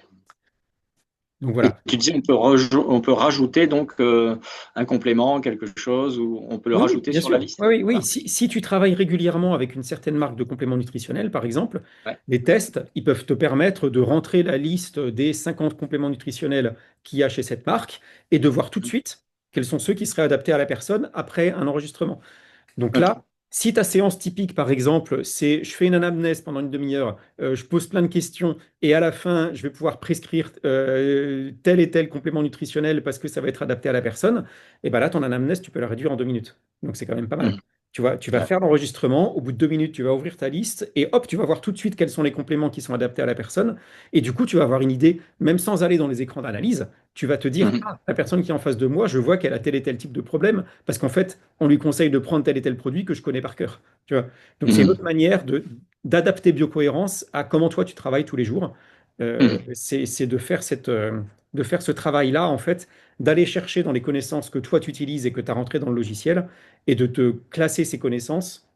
[SPEAKER 1] Donc
[SPEAKER 6] Et
[SPEAKER 1] voilà.
[SPEAKER 6] tu disais, on peut rajouter donc un complément, quelque chose, ou on peut le
[SPEAKER 1] Oui, oui,
[SPEAKER 6] rajouter
[SPEAKER 1] bien
[SPEAKER 6] sur la
[SPEAKER 1] sûr.
[SPEAKER 6] liste.
[SPEAKER 1] Oui, oui, oui.
[SPEAKER 6] Voilà.
[SPEAKER 1] Si tu travailles régulièrement avec une certaine marque de compléments nutritionnels, par exemple,
[SPEAKER 6] Ouais.
[SPEAKER 1] les tests, ils peuvent te permettre de rentrer la liste des 50 compléments nutritionnels qu'il y a chez cette marque et de voir tout de
[SPEAKER 6] Mm.
[SPEAKER 1] suite quels sont ceux qui seraient adaptés à la personne après un enregistrement. Donc
[SPEAKER 6] Ok.
[SPEAKER 1] là, si ta séance typique, par exemple, c'est je fais une anamnèse pendant une demi-heure, je pose plein de questions et à la fin, je vais pouvoir prescrire tel et tel complément nutritionnel parce que ça va être adapté à la personne, et bien là, ton anamnèse, tu peux la réduire en 2 minutes. Donc c'est quand même pas mal.
[SPEAKER 6] Mm.
[SPEAKER 1] Tu vas
[SPEAKER 6] Ouais.
[SPEAKER 1] faire l'enregistrement, au bout de 2 minutes, tu vas ouvrir ta liste et hop, tu vas voir tout de suite quels sont les compléments qui sont adaptés à la personne. Et du coup, tu vas avoir une idée, même sans aller dans les écrans d'analyse, tu vas te dire,
[SPEAKER 6] Mhm.
[SPEAKER 1] ah, la personne qui est en face de moi, je vois qu'elle a tel et tel type de problème, parce qu'en fait, on lui conseille de prendre tel et tel produit que je connais par cœur. Tu vois. Donc, c'est une autre
[SPEAKER 6] Mhm.
[SPEAKER 1] manière d'adapter biocohérence à comment toi tu travailles tous les jours.
[SPEAKER 6] Mhm.
[SPEAKER 1] C'est de faire ce travail-là, en fait, d'aller chercher dans les connaissances que toi tu utilises et que tu as rentrées dans le logiciel et de te classer ces connaissances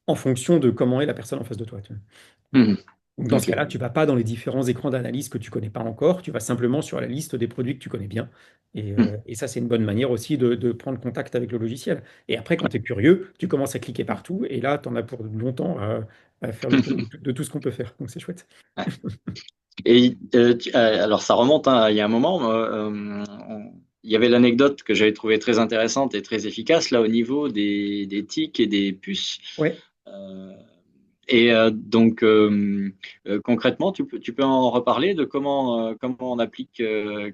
[SPEAKER 1] en fonction de comment est la personne en face de toi. Tu vois.
[SPEAKER 6] Mhm.
[SPEAKER 1] Donc, dans ce
[SPEAKER 6] Ok.
[SPEAKER 1] cas-là, tu vas pas dans les différents écrans d'analyse que tu connais pas encore, tu vas simplement sur la liste des produits que tu connais bien.
[SPEAKER 6] Mhm.
[SPEAKER 1] Et ça, c'est une bonne manière aussi de prendre contact avec le logiciel. Et après, quand tu es curieux, tu commences à cliquer partout et là, tu en as pour longtemps à faire le tour de tout ce qu'on peut faire. Donc, c'est chouette.
[SPEAKER 6] Ouais. Et alors ça remonte, hein, il y a un moment, il y avait l'anecdote que j'avais trouvée très intéressante et très efficace là au niveau des tiques et des puces.
[SPEAKER 1] Ouais.
[SPEAKER 6] Euh, donc concrètement, tu peux en reparler de comment on applique,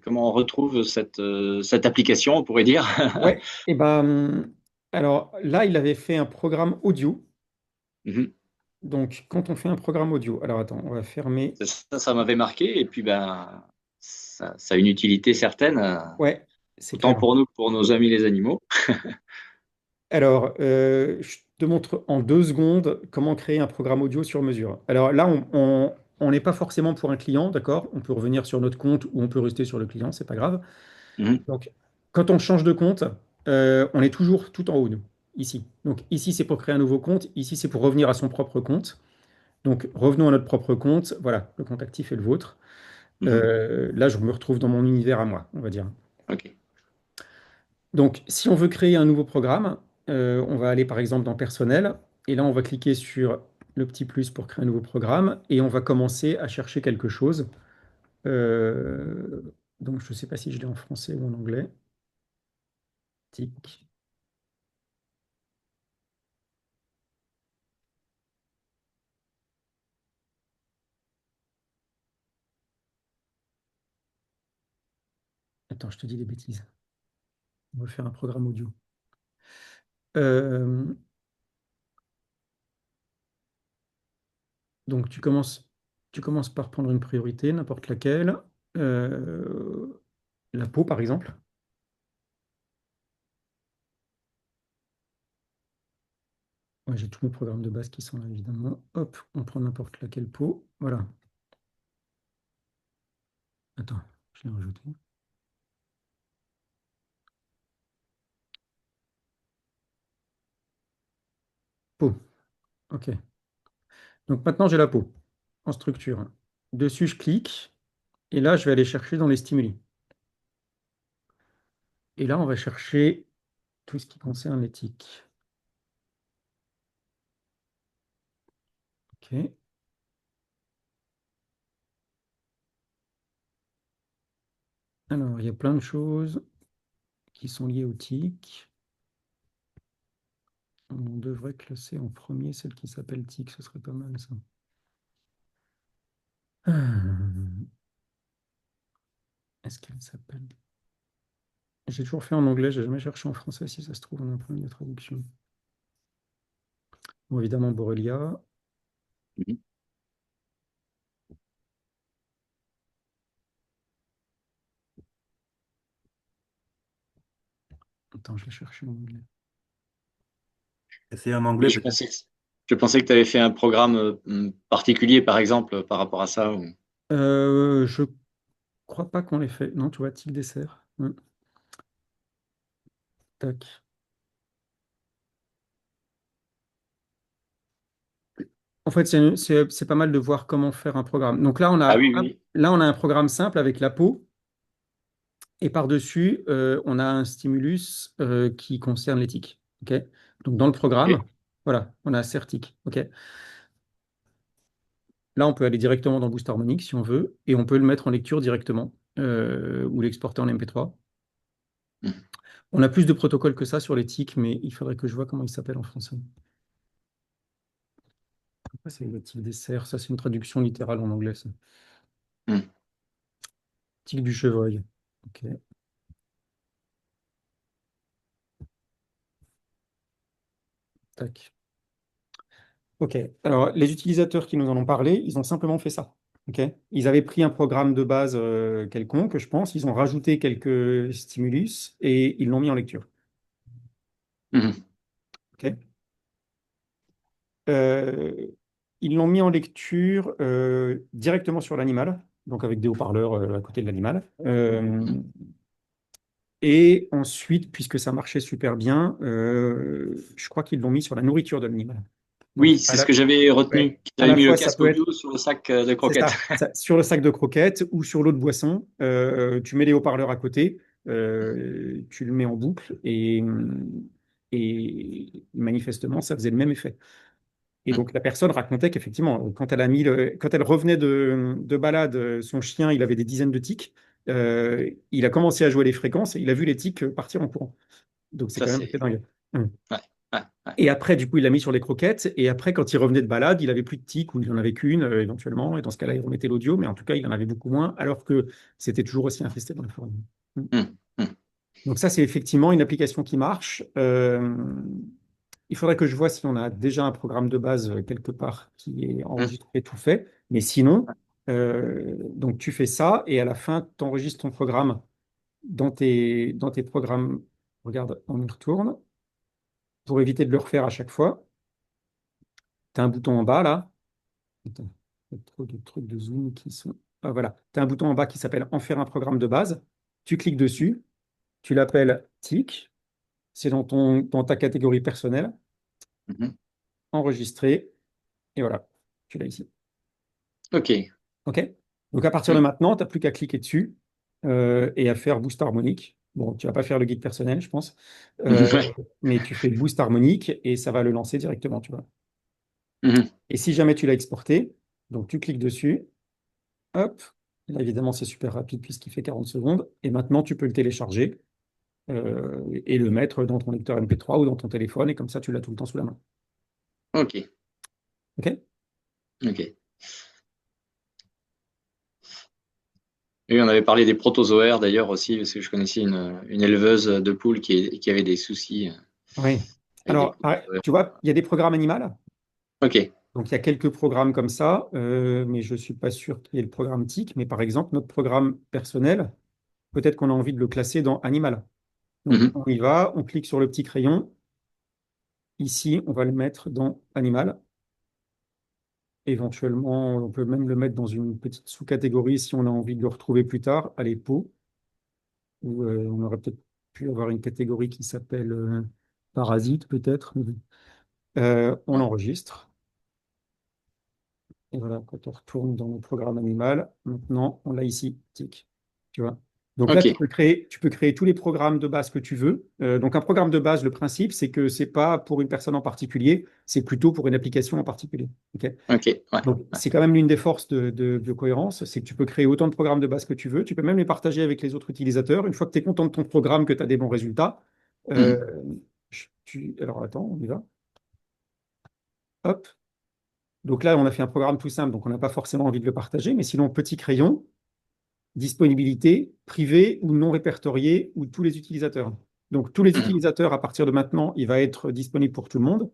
[SPEAKER 6] comment on retrouve cette application, on pourrait dire.
[SPEAKER 1] Ouais. Et ben, alors là, il avait fait un programme audio.
[SPEAKER 6] Mhm.
[SPEAKER 1] Donc, quand on fait un programme audio, alors attends, on va fermer.
[SPEAKER 6] Ça m'avait marqué et puis ben ça a une utilité certaine,
[SPEAKER 1] Ouais, c'est
[SPEAKER 6] autant
[SPEAKER 1] clair.
[SPEAKER 6] pour nous que pour nos amis les animaux.
[SPEAKER 1] Alors, je te montre en 2 secondes comment créer un programme audio sur mesure. Alors là, on n'est pas forcément pour un client, d'accord? On peut revenir sur notre compte ou on peut rester sur le client, c'est pas grave.
[SPEAKER 6] Mhm.
[SPEAKER 1] Donc, Quand on change de compte, on est toujours tout en haut, nous, ici. Donc ici, c'est pour créer un nouveau compte. Ici, c'est pour revenir à son propre compte. Donc revenons à notre propre compte. Voilà, le compte actif est le vôtre.
[SPEAKER 6] Mhm.
[SPEAKER 1] Là, je me retrouve dans mon univers à moi, on va dire.
[SPEAKER 6] Ok.
[SPEAKER 1] Donc, si on veut créer un nouveau programme, on va aller par exemple dans Personnel. Et là, on va cliquer sur le petit plus pour créer un nouveau programme. Et on va commencer à chercher quelque chose. Euh, donc, je ne sais pas si je l'ai en français ou en anglais. Tic. Attends, je te dis des bêtises. On va faire un programme audio. Euh, donc, tu commences par prendre une priorité, n'importe laquelle. Euh, la peau, par exemple. Ouais, j'ai tous mes programmes de base qui sont là, évidemment. Hop, on prend n'importe laquelle peau. Voilà. Attends, je l'ai rajouté. Peau. OK. Donc maintenant, j'ai la peau en structure. Dessus, je clique. Et là, je vais aller chercher dans les stimuli. Et là, on va chercher tout ce qui concerne les tics. OK. Alors, il y a plein de choses qui sont liées aux tics. On devrait classer en premier celle qui s'appelle tic. Ce serait pas mal, ça. Est-ce qu'elle s'appelle? J'ai toujours fait en anglais, j'ai jamais cherché en français. Si ça se trouve, on a un problème de traduction. Bon, évidemment, Borrelia.
[SPEAKER 6] Mhm.
[SPEAKER 1] Attends, je l'ai cherché en anglais.
[SPEAKER 5] Essayez en
[SPEAKER 6] Oui,
[SPEAKER 5] anglais peut-être.
[SPEAKER 6] je pensais que tu avais fait un programme particulier, par exemple, par rapport à ça.
[SPEAKER 1] Je crois pas qu'on l'ait fait. Non, tu vois, tic dessert. Tac. En fait, c'est pas mal de voir comment faire un programme. Donc
[SPEAKER 6] Ah oui, oui.
[SPEAKER 1] là, on a un programme simple avec la peau. Et par-dessus, on a un stimulus qui concerne les tics. OK? Donc dans le programme,
[SPEAKER 6] Ok.
[SPEAKER 1] voilà, on a Certic. OK? Là, on peut aller directement dans Boost Harmonic si on veut, et on peut le mettre en lecture directement ou l'exporter en MP3.
[SPEAKER 6] Mhm.
[SPEAKER 1] On a plus de protocoles que ça sur les tics, mais il faudrait que je vois comment il s'appelle en français. Pourquoi c'est le tic dessert? Ça, c'est une traduction littérale en anglais, ça.
[SPEAKER 6] Mhm.
[SPEAKER 1] Tic du chevreuil. OK. Tac. OK. Alors, les utilisateurs qui nous en ont parlé, ils ont simplement fait ça. OK. Ils avaient pris un programme de base quelconque, je pense. Ils ont rajouté quelques stimulus et ils l'ont mis en lecture.
[SPEAKER 6] Mhm.
[SPEAKER 1] OK. Euh, Ils l'ont mis en lecture directement sur l'animal, donc avec des haut-parleurs à côté de l'animal.
[SPEAKER 6] Mhm.
[SPEAKER 1] Et ensuite, puisque ça marchait super bien, je crois qu'ils l'ont mis sur la nourriture de l'animal. Donc,
[SPEAKER 6] Oui, c'est ce que j'avais
[SPEAKER 1] ouais,
[SPEAKER 6] retenu. Tu
[SPEAKER 1] à
[SPEAKER 6] avais
[SPEAKER 1] la
[SPEAKER 6] mis le
[SPEAKER 1] fois, ça
[SPEAKER 6] casque
[SPEAKER 1] peut être.
[SPEAKER 6] audio sur le sac de
[SPEAKER 1] C'est
[SPEAKER 6] croquettes.
[SPEAKER 1] ça, sur le sac de croquettes ou sur l'eau de boisson, tu mets les haut-parleurs à côté, tu le mets en boucle et manifestement, ça faisait le même effet. Et
[SPEAKER 6] Mhm.
[SPEAKER 1] donc la personne racontait qu'effectivement, quand elle revenait de balade, son chien, il avait des dizaines de tics. Il a commencé à jouer les fréquences et il a vu les tics partir en courant. Donc c'est
[SPEAKER 6] Ça,
[SPEAKER 1] quand même assez
[SPEAKER 6] c'est.
[SPEAKER 1] dingue. Hum.
[SPEAKER 6] Ouais, ouais, ouais.
[SPEAKER 1] Et après, du coup, il l'a mis sur les croquettes. Et après, quand il revenait de balade, il avait plus de tiques ou il en avait qu'une éventuellement. Et dans ce cas-là, il remettait l'audio. Mais en tout cas, il en avait beaucoup moins, alors que c'était toujours aussi infesté dans la forêt. Mm.
[SPEAKER 6] Mhm. Mhm.
[SPEAKER 1] Donc ça, c'est effectivement une application qui marche. Il faudrait que je vois si on a déjà un programme de base quelque part qui est
[SPEAKER 6] Mhm.
[SPEAKER 1] enregistré, tout fait. Mais sinon, donc tu fais ça et à la fin, tu enregistres ton programme dans tes programmes. Regarde, on y retourne pour éviter de le refaire à chaque fois. Tu as un bouton en bas là. Attends, il y a trop de trucs de zoom qui sont. Ah, voilà. Tu as un bouton en bas qui s'appelle En faire un programme de base. Tu cliques dessus tu l'appelles TIC, c'est dans ta catégorie personnelle,
[SPEAKER 6] Mhm.
[SPEAKER 1] enregistré, et voilà, tu l'as ici.
[SPEAKER 6] Ok.
[SPEAKER 1] OK? Donc à partir de
[SPEAKER 6] Mm.
[SPEAKER 1] maintenant, tu n'as plus qu'à cliquer dessus et à faire boost harmonique. Bon, tu vas pas faire le guide personnel, je pense, Euh,
[SPEAKER 6] Ouais.
[SPEAKER 1] mais tu fais boost harmonique et ça va le lancer directement, tu vois.
[SPEAKER 6] Mhm.
[SPEAKER 1] Et si jamais tu l'as exporté, donc tu cliques dessus, hop, là évidemment c'est super rapide puisqu'il fait 40 secondes, et maintenant tu peux le télécharger et le mettre dans ton lecteur MP3 ou dans ton téléphone, et comme ça tu l'as tout le temps sous la main.
[SPEAKER 6] Ok.
[SPEAKER 1] OK?
[SPEAKER 6] Ok. Et on avait parlé des protozoaires d'ailleurs aussi, parce que je connaissais une éleveuse de poules qui avait des soucis
[SPEAKER 1] Oui.
[SPEAKER 6] avec des
[SPEAKER 1] Alors,
[SPEAKER 6] protozoaires.
[SPEAKER 1] tu vois, il y a des programmes animaux.
[SPEAKER 6] Ok.
[SPEAKER 1] Donc, il y a quelques programmes comme ça, mais je ne suis pas sûr qu'il y ait le programme TIC. Mais par exemple, notre programme personnel, peut-être qu'on a envie de le classer dans Animal. Donc,
[SPEAKER 6] Mhm.
[SPEAKER 1] on y va, on clique sur le petit crayon. Ici, on va le mettre dans Animal. Éventuellement, on peut même le mettre dans une petite sous-catégorie si on a envie de le retrouver plus tard, à l'épo, où on aurait peut-être pu avoir une catégorie qui s'appelle Parasite, peut-être. On l'enregistre. Et voilà, quand on retourne dans le programme animal, maintenant, on l'a ici, tic. Tu vois? Donc là,
[SPEAKER 6] Ok.
[SPEAKER 1] tu peux créer tous les programmes de base que tu veux. Donc un programme de base, le principe, c'est que c'est pas pour une personne en particulier, c'est plutôt pour une application en particulier. OK?
[SPEAKER 6] Ok. Ouais.
[SPEAKER 1] Donc
[SPEAKER 6] Ouais.
[SPEAKER 1] c'est quand même l'une des forces de cohérence, c'est que tu peux créer autant de programmes de base que tu veux. Tu peux même les partager avec les autres utilisateurs. Une fois que tu es content de ton programme, que tu as des bons résultats,
[SPEAKER 6] Mhm.
[SPEAKER 1] euh, alors attends, on y va. Hop. Donc là, on a fait un programme tout simple, donc on n'a pas forcément envie de le partager, mais sinon, petit crayon, disponibilité, privée ou non répertoriée, ou tous les utilisateurs. Donc tous les
[SPEAKER 6] Mhm.
[SPEAKER 1] utilisateurs, à partir de maintenant, il va être disponible pour tout le monde.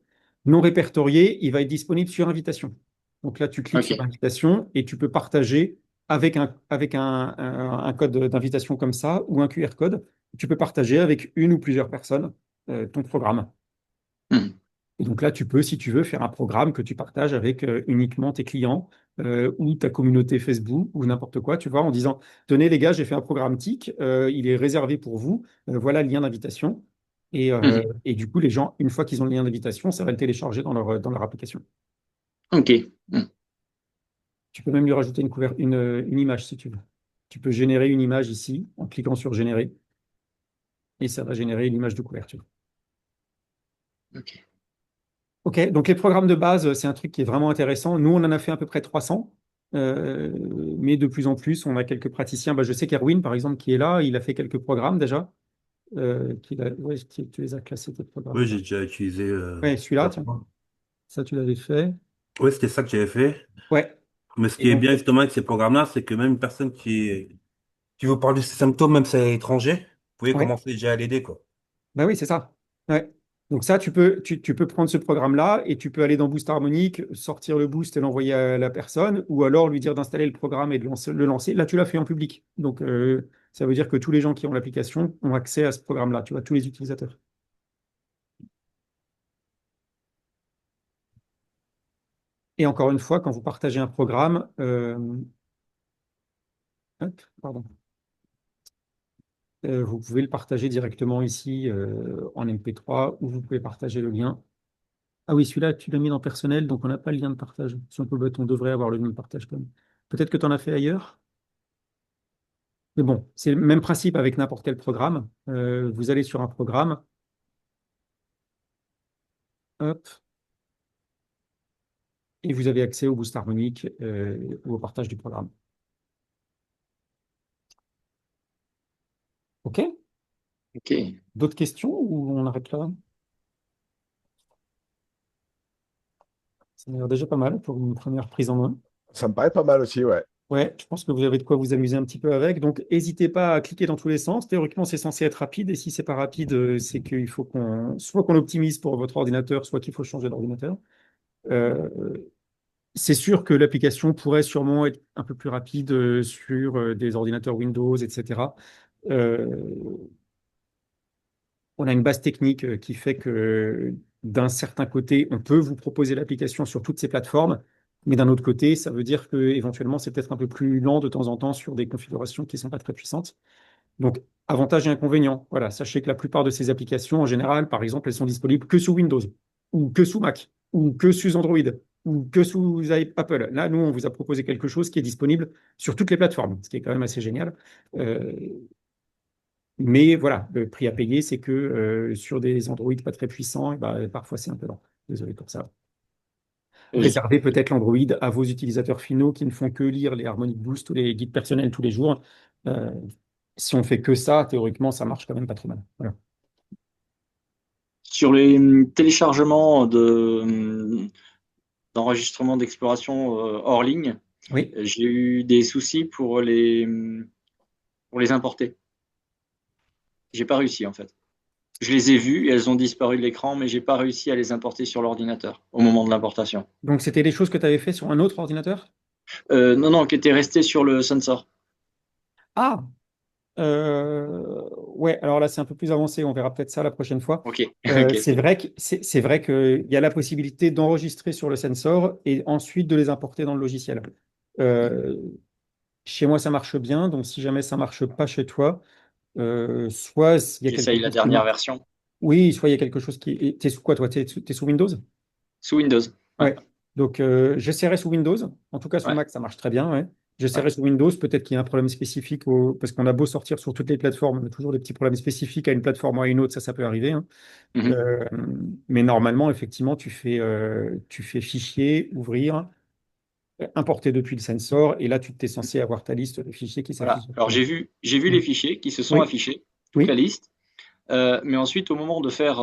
[SPEAKER 1] Non répertorié, il va être disponible sur invitation. Donc là, tu cliques
[SPEAKER 6] Ok.
[SPEAKER 1] sur invitation et tu peux partager avec un code d'invitation comme ça ou un QR code. Tu peux partager avec une ou plusieurs personnes ton programme.
[SPEAKER 6] Mhm.
[SPEAKER 1] Et donc là, tu peux, si tu veux, faire un programme que tu partages avec uniquement tes clients ou ta communauté Facebook ou n'importe quoi, tu vois, en disant, tenez les gars, j'ai fait un programme TIC, il est réservé pour vous, voilà le lien d'invitation.
[SPEAKER 6] Mhm.
[SPEAKER 1] Et du coup, les gens, une fois qu'ils ont le lien d'invitation, ça va le télécharger dans leur application.
[SPEAKER 6] Ok. Mhm.
[SPEAKER 1] Tu peux même lui rajouter une image si tu veux. Tu peux générer une image ici en cliquant sur générer et ça va générer l'image de couverture.
[SPEAKER 6] Ok.
[SPEAKER 1] Ok, donc les programmes de base, c'est un truc qui est vraiment intéressant. Nous, on en a fait à peu près 300, euh, mais de plus en plus, on a quelques praticiens. Bah, je sais qu'Erwin, par exemple, qui est là, il a fait quelques programmes déjà. Ouais, tu les as classés, tes programmes.
[SPEAKER 5] Oui, j'ai déjà utilisé
[SPEAKER 1] Ouais, celui-là,
[SPEAKER 5] la
[SPEAKER 1] tiens,
[SPEAKER 5] fois.
[SPEAKER 1] ça, tu l'avais fait.
[SPEAKER 5] Oui, c'était ça que j'avais fait.
[SPEAKER 1] Ouais,
[SPEAKER 5] Mais ce
[SPEAKER 1] et
[SPEAKER 5] qui est
[SPEAKER 1] donc,
[SPEAKER 5] bien justement avec ces programmes-là, c'est que même une personne qui vous parle de ses symptômes, même si elle est étranger, vous pouvez
[SPEAKER 1] ouais,
[SPEAKER 5] commencer déjà à l'aider, quoi.
[SPEAKER 1] bah oui, c'est ça. Ouais. Donc ça, tu peux prendre ce programme-là et tu peux aller dans Boost Harmonic, sortir le boost et l'envoyer à la personne, ou alors lui dire d'installer le programme et de le lancer. Là, tu l'as fait en public. Donc, ça veut dire que tous les gens qui ont l'application ont accès à ce programme-là, tu vois, tous les utilisateurs. Et encore une fois, quand vous partagez un programme, hop, pardon, vous pouvez le partager directement ici en MP3 ou vous pouvez partager le lien. Ah oui, celui-là, tu l'as mis dans personnel, donc on n'a pas le lien de partage. Si on peut, on devrait avoir le lien de partage quand même. Peut-être que tu en as fait ailleurs, mais bon, c'est le même principe avec n'importe quel programme. Vous allez sur un programme, hop, et vous avez accès au boost harmonique ou au partage du programme. OK?
[SPEAKER 6] Ok.
[SPEAKER 1] D'autres questions ou on arrête là? Ça m'a l'air déjà pas mal pour une première prise en main.
[SPEAKER 2] Ça me paraît pas mal aussi, ouais.
[SPEAKER 1] Ouais, je pense que vous avez de quoi vous amuser un petit peu avec. Donc, n'hésitez pas à cliquer dans tous les sens. Théoriquement, c'est censé être rapide. Et si c'est pas rapide, c'est qu'il faut soit qu'on optimise pour votre ordinateur, soit qu'il faut changer d'ordinateur. Euh, c'est sûr que l'application pourrait sûrement être un peu plus rapide sur des ordinateurs Windows, etc. Euh, on a une base technique qui fait que d'un certain côté, on peut vous proposer l'application sur toutes ces plateformes, mais d'un autre côté, ça veut dire que éventuellement c'est peut-être un peu plus lent de temps en temps sur des configurations qui ne sont pas très puissantes. Donc, Avantages et inconvénients. Voilà, sachez que la plupart de ces applications, en général, par exemple, elles sont disponibles que sous Windows, ou que sous Mac, ou que sous Android, ou que sous Apple. Là, nous, on vous a proposé quelque chose qui est disponible sur toutes les plateformes, ce qui est quand même assez génial. Euh, mais voilà, le prix à payer, c'est que sur des Android pas très puissants, eh ben, parfois c'est un peu lent. Désolé pour ça.
[SPEAKER 6] Oui.
[SPEAKER 1] Réservez peut-être l'Android à vos utilisateurs finaux qui ne font que lire les Harmonic Boost ou les guides personnels tous les jours. Euh, si on fait que ça, théoriquement, ça marche quand même pas trop mal. Voilà.
[SPEAKER 6] Sur les téléchargements d'enregistrement d'exploration hors ligne,
[SPEAKER 1] Oui.
[SPEAKER 6] j'ai eu des soucis pour les importer. J'ai pas réussi en fait. Je les ai vues, elles ont disparu de l'écran, mais j'ai pas réussi à les importer sur l'ordinateur au moment de l'importation.
[SPEAKER 1] Donc, c'était des choses que tu avais fait sur un autre ordinateur?
[SPEAKER 6] Non, non, qui étaient restés sur le sensor.
[SPEAKER 1] Ah, ouais, alors là, c'est un peu plus avancé. On verra peut-être ça la prochaine fois.
[SPEAKER 6] Ok, ok,
[SPEAKER 1] C'est
[SPEAKER 6] ok.
[SPEAKER 1] vrai que c'est vrai qu'il y a la possibilité d'enregistrer sur le sensor et ensuite de les importer dans le logiciel. Euh, Chez moi, ça marche bien. Donc, si jamais ça marche pas chez toi, soit il y a quelque
[SPEAKER 6] J'essaye la
[SPEAKER 1] chose qui
[SPEAKER 6] dernière
[SPEAKER 1] marche.
[SPEAKER 6] version
[SPEAKER 1] Oui, soit il y a quelque chose qui. T'es sous quoi, toi? T'es sous Windows?
[SPEAKER 6] sous Windows. Ouais,
[SPEAKER 1] Ouais. Donc, j'essaierai sous Windows. En tout cas, sous
[SPEAKER 6] ouais,
[SPEAKER 1] Mac, ça marche très bien. Ouais. J'essaierai
[SPEAKER 6] ouais.
[SPEAKER 1] sous Windows. Peut-être qu'il y a un problème spécifique parce qu'on a beau sortir sur toutes les plateformes, on a toujours des petits problèmes spécifiques à une plateforme ou à une autre. Ça peut arriver, hein.
[SPEAKER 6] Mhm.
[SPEAKER 1] Euh, mais normalement, effectivement, tu fais fichier, ouvrir, importer depuis le sensor, et là, tu t'es censé avoir ta liste de fichiers qui s'affiche
[SPEAKER 6] Voilà. Alors
[SPEAKER 1] directement.
[SPEAKER 6] j'ai vu
[SPEAKER 1] Mm.
[SPEAKER 6] les fichiers qui se sont
[SPEAKER 1] Oui,
[SPEAKER 6] affichés, toute la
[SPEAKER 1] oui,
[SPEAKER 6] liste. Mais ensuite, au moment de faire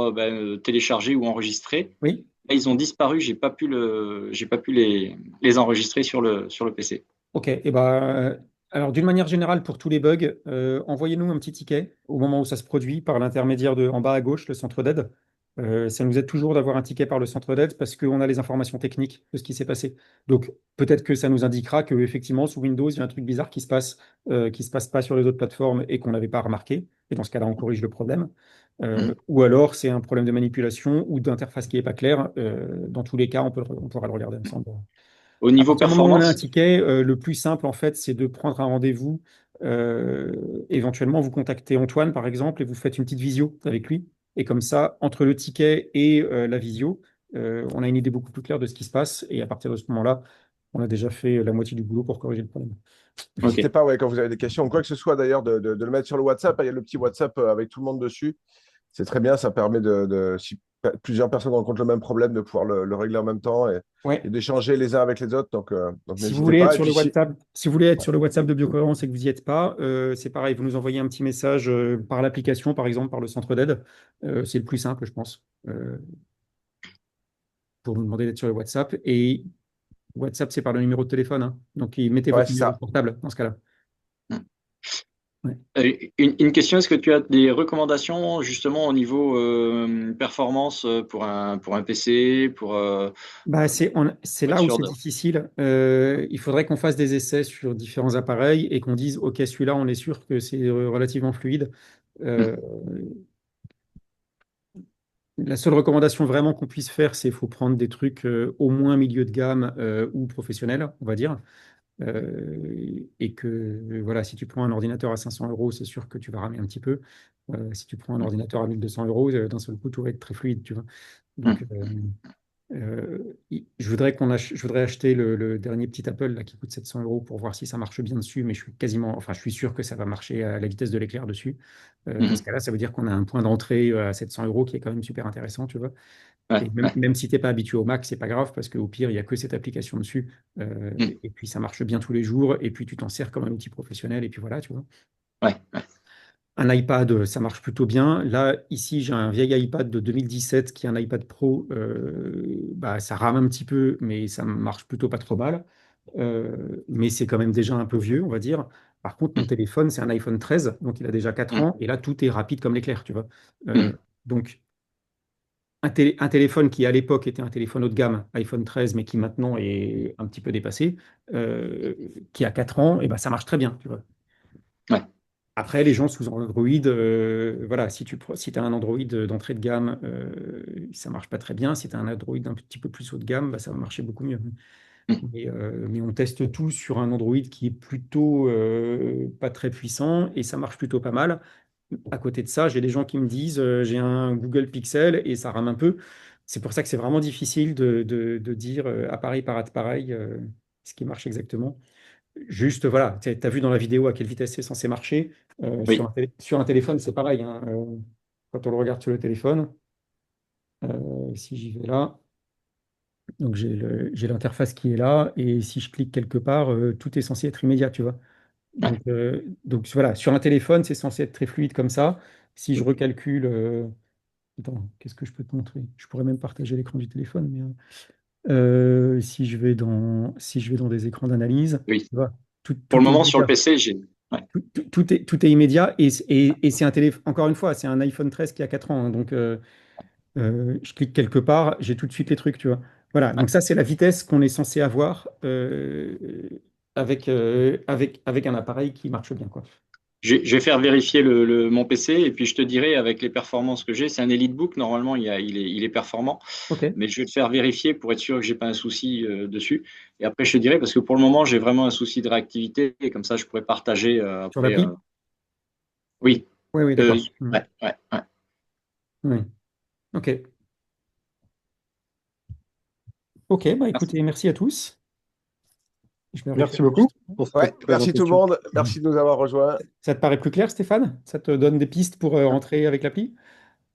[SPEAKER 6] télécharger ou enregistrer,
[SPEAKER 1] oui.
[SPEAKER 6] là, ils ont disparu. J'ai pas pu les enregistrer sur le PC.
[SPEAKER 1] OK. Et alors, d'une manière générale, pour tous les bugs, envoyez-nous un petit ticket au moment où ça se produit par l'intermédiaire de, en bas à gauche, le centre d'aide. Ça nous aide toujours d'avoir un ticket par le centre d'aide parce qu'on a les informations techniques de ce qui s'est passé. Donc, peut-être que ça nous indiquera que effectivement, sous Windows, il y a un truc bizarre qui se passe pas sur les autres plateformes et qu'on n'avait pas remarqué. Et dans ce cas-là, on corrige le problème.
[SPEAKER 6] Mhm.
[SPEAKER 1] Ou alors, c'est un problème de manipulation ou d'interface qui n'est pas claire. Dans tous les cas, on pourra le regarder ensemble.
[SPEAKER 6] Au
[SPEAKER 1] À
[SPEAKER 6] niveau
[SPEAKER 1] partir du moment où on a un
[SPEAKER 6] performance,
[SPEAKER 1] ticket, le plus simple, en fait, c'est de prendre un rendez-vous. Éventuellement, vous contactez Antoine, par exemple, et vous faites une petite visio avec lui. Et comme ça, entre le ticket et la visio, on a une idée beaucoup plus claire de ce qui se passe. Et à partir de ce moment-là, on a déjà fait la moitié du boulot pour corriger le problème.
[SPEAKER 2] N'hésitez
[SPEAKER 6] ok.
[SPEAKER 2] pas, ouais, quand vous avez des questions ou quoi que ce soit, d'ailleurs, de le mettre sur le WhatsApp. Il y a le petit WhatsApp avec tout le monde dessus. C'est très bien, ça permet si plusieurs personnes rencontrent le même problème, de pouvoir le régler en même temps et
[SPEAKER 1] Ouais.
[SPEAKER 2] d'échanger les uns avec les autres. Donc
[SPEAKER 1] Si vous
[SPEAKER 2] n'hésitez
[SPEAKER 1] voulez être
[SPEAKER 2] pas. Et
[SPEAKER 1] sur le
[SPEAKER 2] puis si.
[SPEAKER 1] WhatsApp, si vous voulez être
[SPEAKER 2] Ouais.
[SPEAKER 1] sur le WhatsApp de Biocohérence et que vous n'y êtes pas, c'est pareil, vous nous envoyez un petit message par l'application, par exemple, par le centre d'aide. C'est le plus simple, je pense, pour nous demander d'être sur le WhatsApp. Et WhatsApp, c'est par le numéro de téléphone, hein. Donc, mettez
[SPEAKER 2] Ouais,
[SPEAKER 1] votre
[SPEAKER 2] c'est
[SPEAKER 1] numéro de
[SPEAKER 2] ça.
[SPEAKER 1] portable dans ce cas-là. Ouais.
[SPEAKER 6] Une question, est-ce que tu as des recommandations justement au niveau performance pour un PC,
[SPEAKER 1] C'est
[SPEAKER 6] pour être
[SPEAKER 1] là où
[SPEAKER 6] sûr
[SPEAKER 1] c'est
[SPEAKER 6] de...
[SPEAKER 1] difficile. Il faudrait qu'on fasse des essais sur différents appareils et qu'on dise, OK, celui-là, on est sûr que c'est relativement fluide.
[SPEAKER 6] Hmm,
[SPEAKER 1] Euh, la seule recommandation vraiment qu'on puisse faire, c'est qu'il faut prendre des trucs au moins milieu de gamme ou professionnels, on va dire. Et que voilà, si tu prends un ordinateur à 500 euros, c'est sûr que tu vas ramer un petit peu. Si tu prends un
[SPEAKER 6] hmm,
[SPEAKER 1] ordinateur à 1200 euros, d'un seul coup, tout va être très fluide, tu vois. Donc,
[SPEAKER 6] hmm.
[SPEAKER 1] je voudrais acheter le dernier petit Apple là, qui coûte 700 euros pour voir si ça marche bien dessus, mais je suis sûr que ça va marcher à la vitesse de l'éclair dessus. Dans ce
[SPEAKER 6] Mhm.
[SPEAKER 1] cas-là, ça veut dire qu'on a un point d'entrée à 700 euros qui est quand même super intéressant, tu vois.
[SPEAKER 6] Ouais,
[SPEAKER 1] Et
[SPEAKER 6] ouais.
[SPEAKER 1] même si tu n'es pas habitué au Mac, c'est pas grave parce qu'au pire, il n'y a que cette application dessus.
[SPEAKER 6] Hmm.
[SPEAKER 1] Et puis ça marche bien tous les jours. Et puis tu t'en sers comme un outil professionnel. Et puis voilà, tu vois.
[SPEAKER 6] Ouais, ouais.
[SPEAKER 1] Un iPad, ça marche plutôt bien. Là, ici, j'ai un vieil iPad de 2017 qui est un iPad Pro. Ça rame un petit peu, mais ça marche plutôt pas trop mal. Mais c'est quand même déjà un peu vieux, on va dire. Par contre, mon
[SPEAKER 6] Hmm,
[SPEAKER 1] téléphone, c'est un iPhone 13, donc il a déjà 4
[SPEAKER 6] hmm,
[SPEAKER 1] ans. Et là, tout est rapide comme l'éclair, tu vois.
[SPEAKER 6] hmm,
[SPEAKER 1] Donc, un téléphone qui à l'époque était un téléphone haut de gamme, iPhone 13, mais qui maintenant est un petit peu dépassé, euh, qui a 4 ans, et ben ça marche très bien, tu vois.
[SPEAKER 6] ouais.
[SPEAKER 1] Après, les gens sous Android, voilà, si tu as un Android d'entrée de gamme, ça marche pas très bien. Si tu as un Android un petit peu plus haut de gamme, bah, ça va marcher beaucoup mieux.
[SPEAKER 6] Hmm,
[SPEAKER 1] Mais on teste tout sur un Android qui est plutôt pas très puissant et ça marche plutôt pas mal. à côté de ça, j'ai des gens qui me disent j'ai un Google Pixel et ça rame un peu. C'est pour ça que c'est vraiment difficile de dire appareil par appareil ce qui marche exactement. Juste, voilà, tu as vu dans la vidéo à quelle vitesse c'est censé marcher.
[SPEAKER 6] Oui.
[SPEAKER 1] Sur un téléphone, c'est pareil, hein. Quand on le regarde sur le téléphone, si j'y vais là, donc j'ai l'interface qui est là, et si je clique quelque part, tout est censé être immédiat, tu vois.
[SPEAKER 6] Ouais.
[SPEAKER 1] Donc voilà, sur un téléphone, c'est censé être très fluide comme ça. Si je recalcule, attends, qu'est-ce que je peux te montrer? Je pourrais même partager l'écran du téléphone, mais si je vais dans des écrans d'analyse,
[SPEAKER 6] Oui.
[SPEAKER 1] tu vois,
[SPEAKER 6] Pour le
[SPEAKER 1] tout est
[SPEAKER 6] moment, sur le
[SPEAKER 1] immédiat.
[SPEAKER 6] PC, ouais.
[SPEAKER 1] Tout est immédiat et c'est un téléphone, encore une fois, c'est un iPhone 13 qui a 4 ans, hein, donc je clique quelque part, j'ai tout de suite les trucs, tu vois. Voilà,
[SPEAKER 6] Ouais.
[SPEAKER 1] donc ça, c'est la vitesse qu'on est censé avoir avec un appareil qui marche bien, quoi.
[SPEAKER 6] Je vais faire vérifier mon PC et puis je te dirai avec les performances que j'ai. C'est un EliteBook, normalement, il est performant,
[SPEAKER 1] Ok,
[SPEAKER 6] mais je vais le faire vérifier pour être sûr que j'ai pas un souci dessus. Et après, je te dirai, parce que pour le moment, j'ai vraiment un souci de réactivité et comme ça, je pourrais partager
[SPEAKER 1] sur
[SPEAKER 6] après.
[SPEAKER 1] l'appli?
[SPEAKER 6] Oui.
[SPEAKER 1] Oui, oui,
[SPEAKER 6] Euh,
[SPEAKER 1] d'accord.
[SPEAKER 6] ouais, ouais, ouais.
[SPEAKER 1] Oui. Ok. Ok, bah
[SPEAKER 6] Merci.
[SPEAKER 1] écoutez, merci à tous. Je me refais
[SPEAKER 3] Merci beaucoup pour
[SPEAKER 2] Ouais,
[SPEAKER 3] cette
[SPEAKER 2] merci tout le
[SPEAKER 3] présentation.
[SPEAKER 2] monde. Merci de nous avoir rejoints.
[SPEAKER 1] Ça te paraît plus clair, Stéphane? Ça te donne des pistes pour rentrer avec l'appli?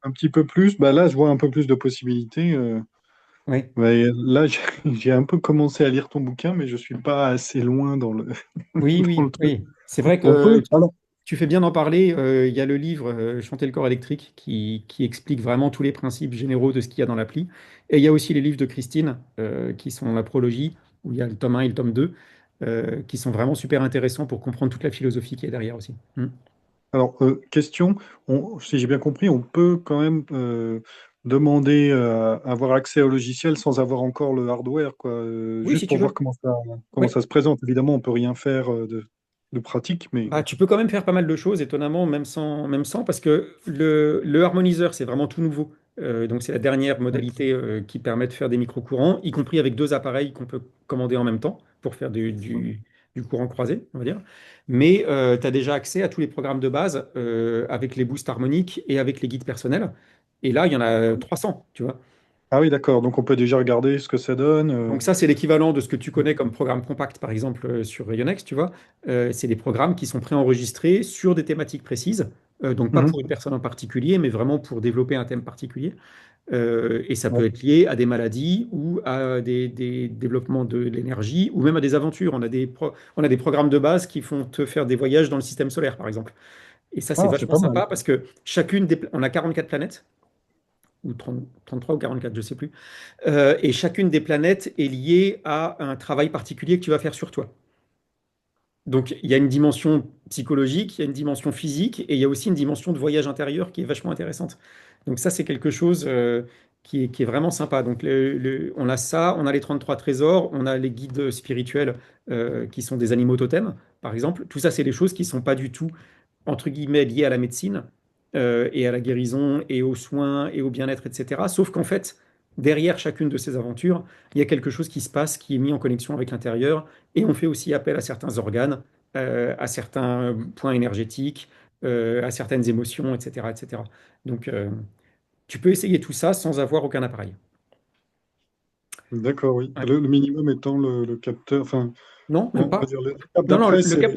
[SPEAKER 3] Un petit peu plus, bah là, je vois un peu plus de possibilités.
[SPEAKER 1] Oui.
[SPEAKER 3] Ouais, là, j'ai un peu commencé à lire ton bouquin, mais je suis pas assez loin dans le,
[SPEAKER 1] Oui,
[SPEAKER 3] dans
[SPEAKER 1] oui,
[SPEAKER 3] le truc.
[SPEAKER 1] oui. C'est vrai
[SPEAKER 3] On
[SPEAKER 1] que
[SPEAKER 3] peut, alors,
[SPEAKER 1] tu fais bien d'en parler. Il y a le livre Chanter le corps électrique qui explique vraiment tous les principes généraux de ce qu'il y a dans l'appli. Et il y a aussi les livres de Christine qui sont la prologie, où il y a le tome 1 et le tome 2, qui sont vraiment super intéressants pour comprendre toute la philosophie qui est derrière aussi. Hmm.
[SPEAKER 3] question, si j'ai bien compris, on peut quand même demander à avoir accès au logiciel sans avoir encore le hardware, quoi,
[SPEAKER 1] Oui,
[SPEAKER 3] juste
[SPEAKER 1] si tu
[SPEAKER 3] pour voir
[SPEAKER 1] veux.
[SPEAKER 3] comment
[SPEAKER 1] Oui.
[SPEAKER 3] ça se présente. Évidemment, on peut rien faire de pratique, mais
[SPEAKER 1] Bah, tu peux quand même faire pas mal de choses, étonnamment, même sans parce que le harmoniseur, c'est vraiment tout nouveau. Donc, c'est la dernière modalité qui permet de faire des micro-courants, y compris avec deux appareils qu'on peut commander en même temps pour faire du courant croisé, on va dire. Mais tu as déjà accès à tous les programmes de base avec les boosts harmoniques et avec les guides personnels. Et là, il y en a 300, tu vois.
[SPEAKER 3] ah oui, d'accord. Donc on peut déjà regarder ce que ça donne.
[SPEAKER 1] Donc ça, c'est l'équivalent de ce que tu connais comme programme compact, par exemple, sur Rayonex, tu vois. C'est des programmes qui sont préenregistrés sur des thématiques précises, donc pas
[SPEAKER 3] Mhm.
[SPEAKER 1] pour une personne en particulier, mais vraiment pour développer un thème particulier. Et ça
[SPEAKER 3] Ouais.
[SPEAKER 1] peut être lié à des maladies ou à des développements de l'énergie ou même à des aventures. On a des programmes de base qui font te faire des voyages dans le système solaire, par exemple. Et ça, c'est
[SPEAKER 3] Ah, c'est
[SPEAKER 1] vachement
[SPEAKER 3] pas mal.
[SPEAKER 1] sympa parce que on a 44 planètes, ou 30 33 ou 44, je sais plus. Et chacune des planètes est liée à un travail particulier que tu vas faire sur toi. Donc, il y a une dimension psychologique, il y a une dimension physique, et il y a aussi une dimension de voyage intérieur qui est vachement intéressante. Donc ça, c'est quelque chose qui est vraiment sympa. Donc, on a ça, on a les 33 trésors, on a les guides spirituels qui sont des animaux totems, par exemple. Tout ça, c'est des choses qui ne sont pas du tout entre guillemets, liées à la médecine et à la guérison et aux soins et au bien-être, etc. Sauf qu'en fait, derrière chacune de ces aventures, il y a quelque chose qui se passe, qui est mis en connexion avec l'intérieur, et on fait aussi appel à certains organes, à certains points énergétiques, à certaines émotions, etc., etc. Donc, tu peux essayer tout ça sans avoir aucun appareil.
[SPEAKER 3] D'accord, oui.
[SPEAKER 1] Ouais.
[SPEAKER 3] Le minimum étant le capteur, enfin,
[SPEAKER 1] Non, même
[SPEAKER 3] on va
[SPEAKER 1] pas.
[SPEAKER 3] dire l'étape
[SPEAKER 1] Non, non,
[SPEAKER 3] d'après,
[SPEAKER 1] le cap.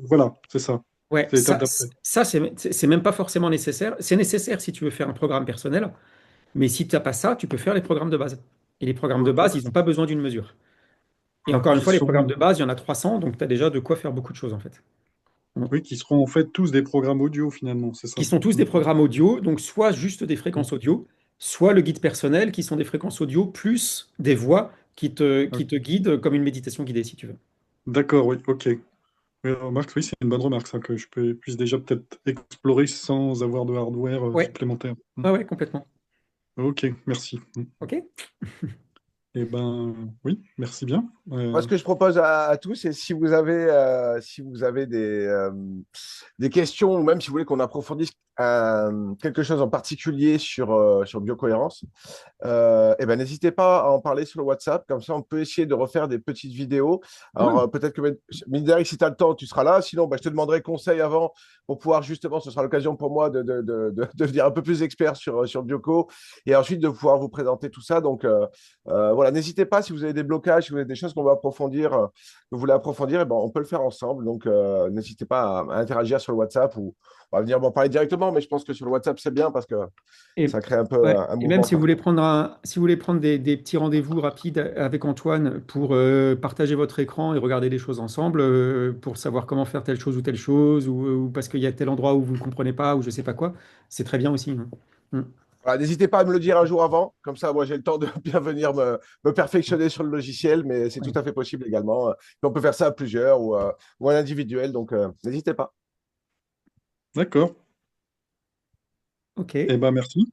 [SPEAKER 3] voilà, c'est ça.
[SPEAKER 1] Ouais,
[SPEAKER 3] C'est l'étape d'après.
[SPEAKER 1] ça c'est même pas forcément nécessaire. C'est nécessaire si tu veux faire un programme personnel. Mais si tu n'as pas ça, tu peux faire les programmes de base. Et les programmes de base, ils n'ont pas besoin d'une mesure. Et encore une
[SPEAKER 3] Qui
[SPEAKER 1] fois, les
[SPEAKER 3] sont,
[SPEAKER 1] programmes de base, il y en a 300, donc tu as déjà de quoi faire beaucoup de choses en fait. Mm.
[SPEAKER 3] oui, qui seront en fait tous des programmes audio finalement, c'est ça.
[SPEAKER 1] Qui sont tous
[SPEAKER 3] Mm.
[SPEAKER 1] des programmes audio, donc soit juste des fréquences audio, soit le guide personnel, qui sont des fréquences audio, plus des voix qui te guident comme une méditation guidée, si tu veux.
[SPEAKER 3] D'accord, oui, ok. Oui, remarque, oui, c'est une bonne remarque, ça, que puisse déjà peut-être explorer sans avoir de hardware
[SPEAKER 1] Ouais,
[SPEAKER 3] supplémentaire.
[SPEAKER 1] ouais, ouais, complètement.
[SPEAKER 3] Ok, merci.
[SPEAKER 1] OK?
[SPEAKER 3] Eh ben, oui, merci bien.
[SPEAKER 2] Moi, ce que je propose à tous, c'est si vous avez des questions, ou même si vous voulez qu'on approfondisse quelque chose en particulier sur biocohérence, eh ben, n'hésitez pas à en parler sur le WhatsApp. Comme ça, on peut essayer de refaire des petites vidéos. Alors,
[SPEAKER 1] Ouais.
[SPEAKER 2] peut-être que, Médéric, si tu as le temps, tu seras là. Sinon, bah, je te demanderai conseil avant pour pouvoir justement, ce sera l'occasion pour moi de devenir un peu plus expert sur Bioco et ensuite de pouvoir vous présenter tout ça. Donc, voilà, n'hésitez pas si vous avez des blocages, si vous avez des choses qu'on va approfondir, que vous voulez approfondir, eh ben, on peut le faire ensemble. Donc, n'hésitez pas à interagir sur le WhatsApp ou on va venir m'en parler directement. Mais je pense que sur le WhatsApp, c'est bien parce que
[SPEAKER 1] Et,
[SPEAKER 2] ça crée un peu
[SPEAKER 1] ouais.
[SPEAKER 2] un
[SPEAKER 1] Et même
[SPEAKER 2] mouvement
[SPEAKER 1] si vous voulez
[SPEAKER 2] partout.
[SPEAKER 1] prendre si vous voulez prendre des petits rendez-vous rapides avec Antoine pour partager votre écran et regarder des choses ensemble, pour savoir comment faire telle chose, ou parce qu'il y a tel endroit où vous ne comprenez pas, ou je sais pas quoi, c'est très bien aussi, hein. Mm.
[SPEAKER 2] Voilà, n'hésitez pas à me le dire un jour avant, comme ça, moi, j'ai le temps de bien venir me perfectionner sur le logiciel, mais c'est tout
[SPEAKER 1] Ouais.
[SPEAKER 2] à fait possible également. Puis on peut faire ça à plusieurs ou en individuel, donc n'hésitez pas.
[SPEAKER 1] Ok.
[SPEAKER 3] Eh ben, merci.